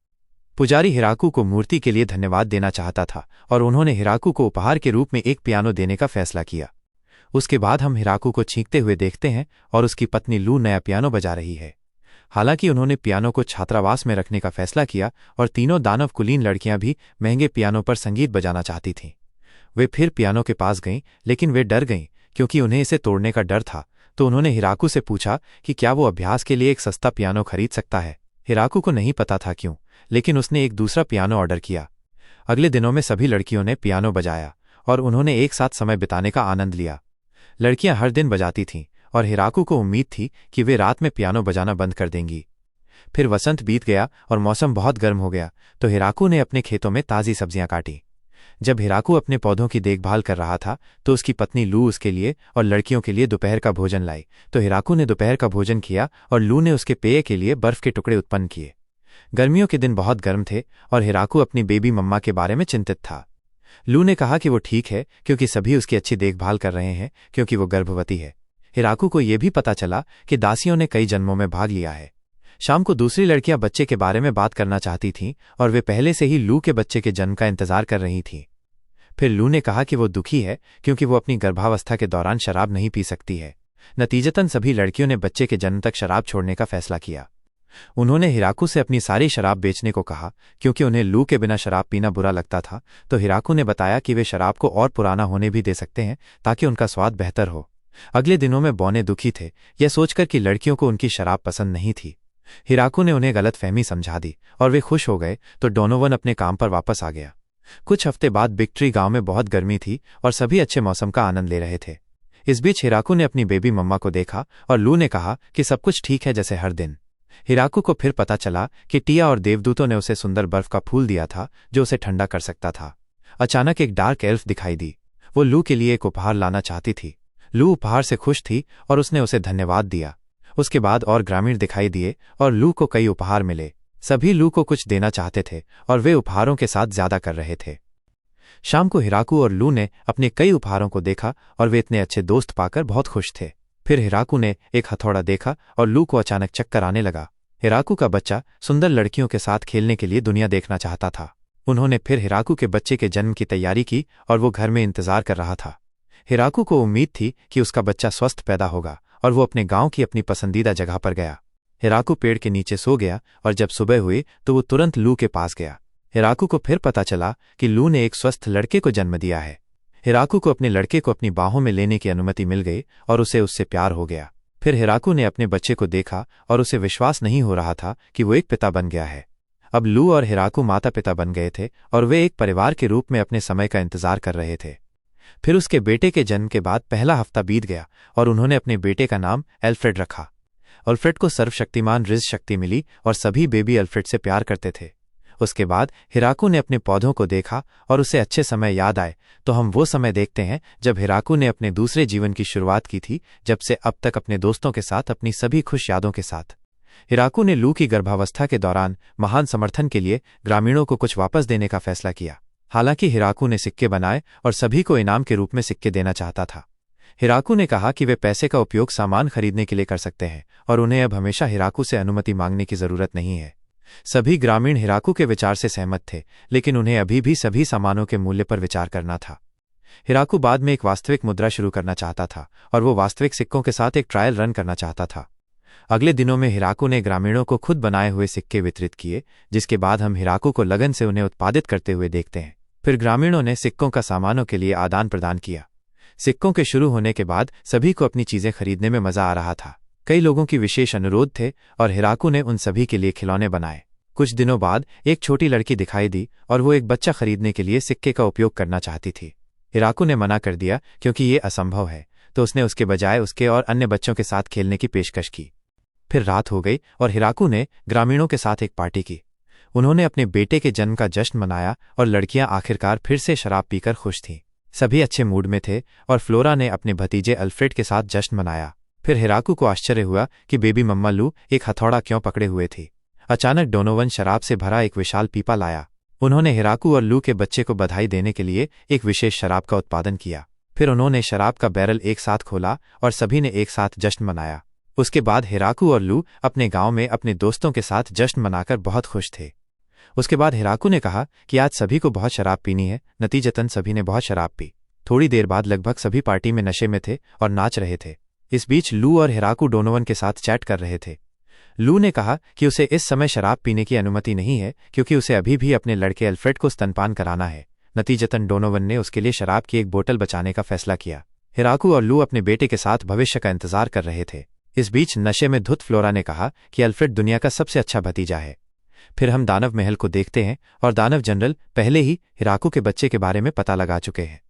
पुजारी हिराकू को मूर्ति के लिए धन्यवाद देना चाहता था और उन्होंने हिराकू को उपहार के रूप में एक पियानो देने का फैसला किया। उसके बाद हम हिराकू को छींकते हुए देखते हैं और उसकी पत्नी लू नया पियानो बजा रही है। हालांकि उन्होंने पियानो को छात्रावास में रखने का फैसला किया और तीनों दानव कुलीन लड़कियां भी महंगे पियानो पर संगीत बजाना चाहती थीं। वे फिर पियानो के पास गईं, लेकिन वे डर गईं क्योंकि उन्हें इसे तोड़ने का डर था। तो उन्होंने हिराकू से पूछा कि क्या वो अभ्यास के लिए एक सस्ता पियानो खरीद सकता है। हिराकू को नहीं पता था क्यों, लेकिन उसने एक दूसरा पियानो ऑर्डर किया। अगले दिनों में सभी लड़कियों ने पियानो बजाया और उन्होंने एक साथ समय बिताने का आनंद लिया। लड़कियां हर दिन बजाती थीं और हिराकू को उम्मीद थी कि वे रात में पियानो बजाना बंद कर देंगी। फिर वसंत बीत गया और मौसम बहुत गर्म हो गया, तो हिराकू ने अपने खेतों में ताज़ी सब्जियां काटी। जब हिराकू अपने पौधों की देखभाल कर रहा था तो उसकी पत्नी लू उसके लिए और लड़कियों के लिए दोपहर का भोजन लाई। तो हिराकू ने दोपहर का भोजन किया और लू ने उसके पेय के लिए बर्फ के टुकड़े उत्पन्न किए। गर्मियों के दिन बहुत गर्म थे और हिराकू अपनी बेबी मम्मा के बारे में चिंतित था। लू ने कहा कि वो ठीक है क्योंकि सभी उसकी अच्छी देखभाल कर रहे हैं क्योंकि वो गर्भवती है। हिराकू को यह भी पता चला कि दासियों ने कई जन्मों में भाग लिया है। शाम को दूसरी लड़कियां बच्चे के बारे में बात करना चाहती थीं और वे पहले से ही लू के बच्चे के जन्म का इंतजार कर रही थीं। फिर लू ने कहा कि वो दुखी है क्योंकि वो अपनी गर्भावस्था के दौरान शराब नहीं पी सकती है। नतीजतन सभी लड़कियों ने बच्चे के जन्म तक शराब छोड़ने का फैसला किया। उन्होंने हिराकू से अपनी सारी शराब बेचने को कहा क्योंकि उन्हें लू के बिना शराब पीना बुरा लगता था। तो हिराकू ने बताया कि वे शराब को और पुराना होने भी दे सकते हैं ताकि उनका स्वाद बेहतर हो। अगले दिनों में बौने दुखी थे, यह सोचकर कि लड़कियों को उनकी शराब पसंद नहीं थी। हिराकू ने उन्हें गलतफहमी समझा दी और वे खुश हो गए, तो डोनोवन अपने काम पर वापस आ गया। कुछ हफ्ते बाद बिग ट्री गांव में बहुत गर्मी थी और सभी अच्छे मौसम का आनंद ले रहे थे। इस बीच हिराकू ने अपनी बेबी मम्मा को देखा और लू ने कहा कि सब कुछ ठीक है जैसे हर दिन। हिराकू को फिर पता चला कि टिया और देवदूतों ने उसे सुंदर बर्फ का फूल दिया था जो उसे ठंडा कर सकता था। अचानक एक डार्क एल्फ दिखाई दी। वो लू के लिए एक उपहार लाना चाहती थी। लू उपहार से खुश थी और उसने उसे धन्यवाद दिया। उसके बाद और ग्रामीण दिखाई दिए और लू को कई उपहार मिले। सभी लू को कुछ देना चाहते थे और वे उपहारों के साथ ज्यादा कर रहे थे। शाम को हिराकू और लू ने अपने कई उपहारों को देखा और वे इतने अच्छे दोस्त पाकर बहुत खुश थे। फिर हिराकू ने एक हथौड़ा देखा और लू को अचानक चक्कर आने लगा। हिराकू का बच्चा सुंदर लड़कियों के साथ खेलने के लिए दुनिया देखना चाहता था। उन्होंने फिर हिराकू के बच्चे के जन्म की तैयारी की और वो घर में इंतजार कर रहा था। हिराकू को उम्मीद थी कि उसका बच्चा स्वस्थ पैदा होगा और वो अपने गांव की अपनी पसंदीदा जगह पर गया। हिराकू पेड़ के नीचे सो गया और जब सुबह हुई तो वो तुरंत लू के पास गया। हिराकू को फिर पता चला कि लू ने एक स्वस्थ लड़के को जन्म दिया है। हिराकू को अपने लड़के को अपनी बाहों में लेने की अनुमति मिल गई और उसे उससे प्यार हो गया। फिर हिराकू ने अपने बच्चे को देखा और उसे विश्वास नहीं हो रहा था कि वो एक पिता बन गया है। अब लू और हिराकू माता पिता बन गए थे और वे एक परिवार के रूप में अपने समय का इंतजार कर रहे थे। फिर उसके बेटे के जन्म के बाद पहला हफ्ता बीत गया और उन्होंने अपने बेटे का नाम एल्फ्रेड रखा। अल्फ्रेड को सर्वशक्तिमान रिज शक्ति मिली और सभी बेबी अल्फ्रेड से प्यार करते थे। उसके बाद हिराकू ने अपने पौधों को देखा और उसे अच्छे समय याद आए। तो हम वो समय देखते हैं जब हिराकू ने अपने दूसरे जीवन की शुरुआत की थी, जब से अब तक अपने दोस्तों के साथ अपनी सभी खुश यादों के साथ। हिराकू ने लू की गर्भावस्था के दौरान महान समर्थन के लिए ग्रामीणों को कुछ वापस देने का फैसला किया। हालांकि हिराकू ने सिक्के बनाए और सभी को इनाम के रूप में सिक्के देना चाहता था। हिराकू ने कहा कि वे पैसे का उपयोग सामान खरीदने के लिए कर सकते हैं और उन्हें अब हमेशा हिराकू से अनुमति मांगने की जरूरत नहीं है। सभी ग्रामीण हिराकू के विचार से सहमत थे, लेकिन उन्हें अभी भी सभी सामानों के मूल्य पर विचार करना था। हिराकू बाद में एक वास्तविक मुद्रा शुरू करना चाहता था और वो वास्तविक सिक्कों के साथ एक ट्रायल रन करना चाहता था। अगले दिनों में हिराकू ने ग्रामीणों को खुद बनाए हुए सिक्के वितरित किए, जिसके बाद हम हिराकू को लगन से उन्हें उत्पादित करते हुए देखते हैं। फिर ग्रामीणों ने सिक्कों का सामानों के लिए आदान प्रदान किया। सिक्कों के शुरू होने के बाद सभी को अपनी चीजें खरीदने में मजा आ रहा था। कई लोगों की विशेष अनुरोध थे और हिराकू ने उन सभी के लिए खिलौने बनाए। कुछ दिनों बाद एक छोटी लड़की दिखाई दी और वो एक बच्चा खरीदने के लिए सिक्के का उपयोग करना चाहती थी। हिराकू ने मना कर दिया क्योंकि ये असंभव है, तो उसने उसके बजाय उसके और अन्य बच्चों के साथ खेलने की पेशकश की। फिर रात हो गई और हिराकू ने ग्रामीणों के साथ एक पार्टी की। उन्होंने अपने बेटे के जन्म का जश्न मनाया और लड़कियां आखिरकार फिर से शराब पीकर खुश थीं। सभी अच्छे मूड में थे और फ्लोरा ने अपने भतीजे अल्फ्रेड के साथ जश्न मनाया। फिर हिराकू को आश्चर्य हुआ कि बेबी मम्मा लू एक हथौड़ा क्यों पकड़े हुए थी। अचानक डोनोवन शराब से भरा एक विशाल पीपा लाया। उन्होंने हिराकू और लू के बच्चे को बधाई देने के लिए एक विशेष शराब का उत्पादन किया। फिर उन्होंने शराब का बैरल एक साथ खोला और सभी ने एक साथ जश्न मनाया। उसके बाद हिराकू और लू अपने गांव में अपने दोस्तों के साथ जश्न मनाकर बहुत खुश थे। उसके बाद हिराकू ने कहा कि आज सभी को बहुत शराब पीनी है। नतीजतन सभी ने बहुत शराब पी। थोड़ी देर बाद लगभग सभी पार्टी में नशे में थे और नाच रहे थे। इस बीच लू और हिराकू डोनोवन के साथ चैट कर रहे थे। लू ने कहा कि उसे इस समय शराब पीने की अनुमति नहीं है क्योंकि उसे अभी भी अपने लड़के अल्फ्रेड को स्तनपान कराना है। नतीजतन डोनोवन ने उसके लिए शराब की एक बोतल बचाने का फैसला किया। हिराकू और लू अपने बेटे के साथ भविष्य का इंतजार कर रहे थे। इस बीच नशे में धुत फ्लोरा ने कहा कि अल्फ्रेड दुनिया का सबसे अच्छा भतीजा है। फिर हम दानव महल को देखते हैं और दानव जनरल पहले ही हिराकू के बच्चे के बारे में पता लगा चुके हैं।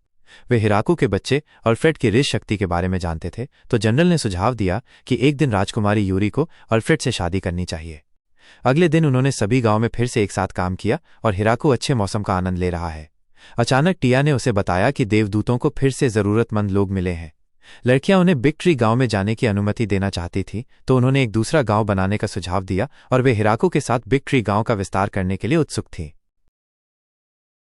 वे हिराकू के बच्चे अल्फ्रेड की ऋष शक्ति के बारे में जानते थे, तो जनरल ने सुझाव दिया कि एक दिन राजकुमारी यूरी को अल्फ्रेड से शादी करनी चाहिए। अगले दिन उन्होंने सभी गांव में फिर से एक साथ काम किया और हिराकू अच्छे मौसम का आनंद ले रहा है। अचानक टिया ने उसे बताया कि देवदूतों को फिर से जरूरतमंद लोग मिले हैं। लड़कियां उन्हें बिग ट्री गांव में जाने की अनुमति देना चाहती थी, तो उन्होंने एक दूसरा गांव बनाने का सुझाव दिया और वे हिराकू के साथ बिग ट्री गांव का विस्तार करने के लिए उत्सुक थीं।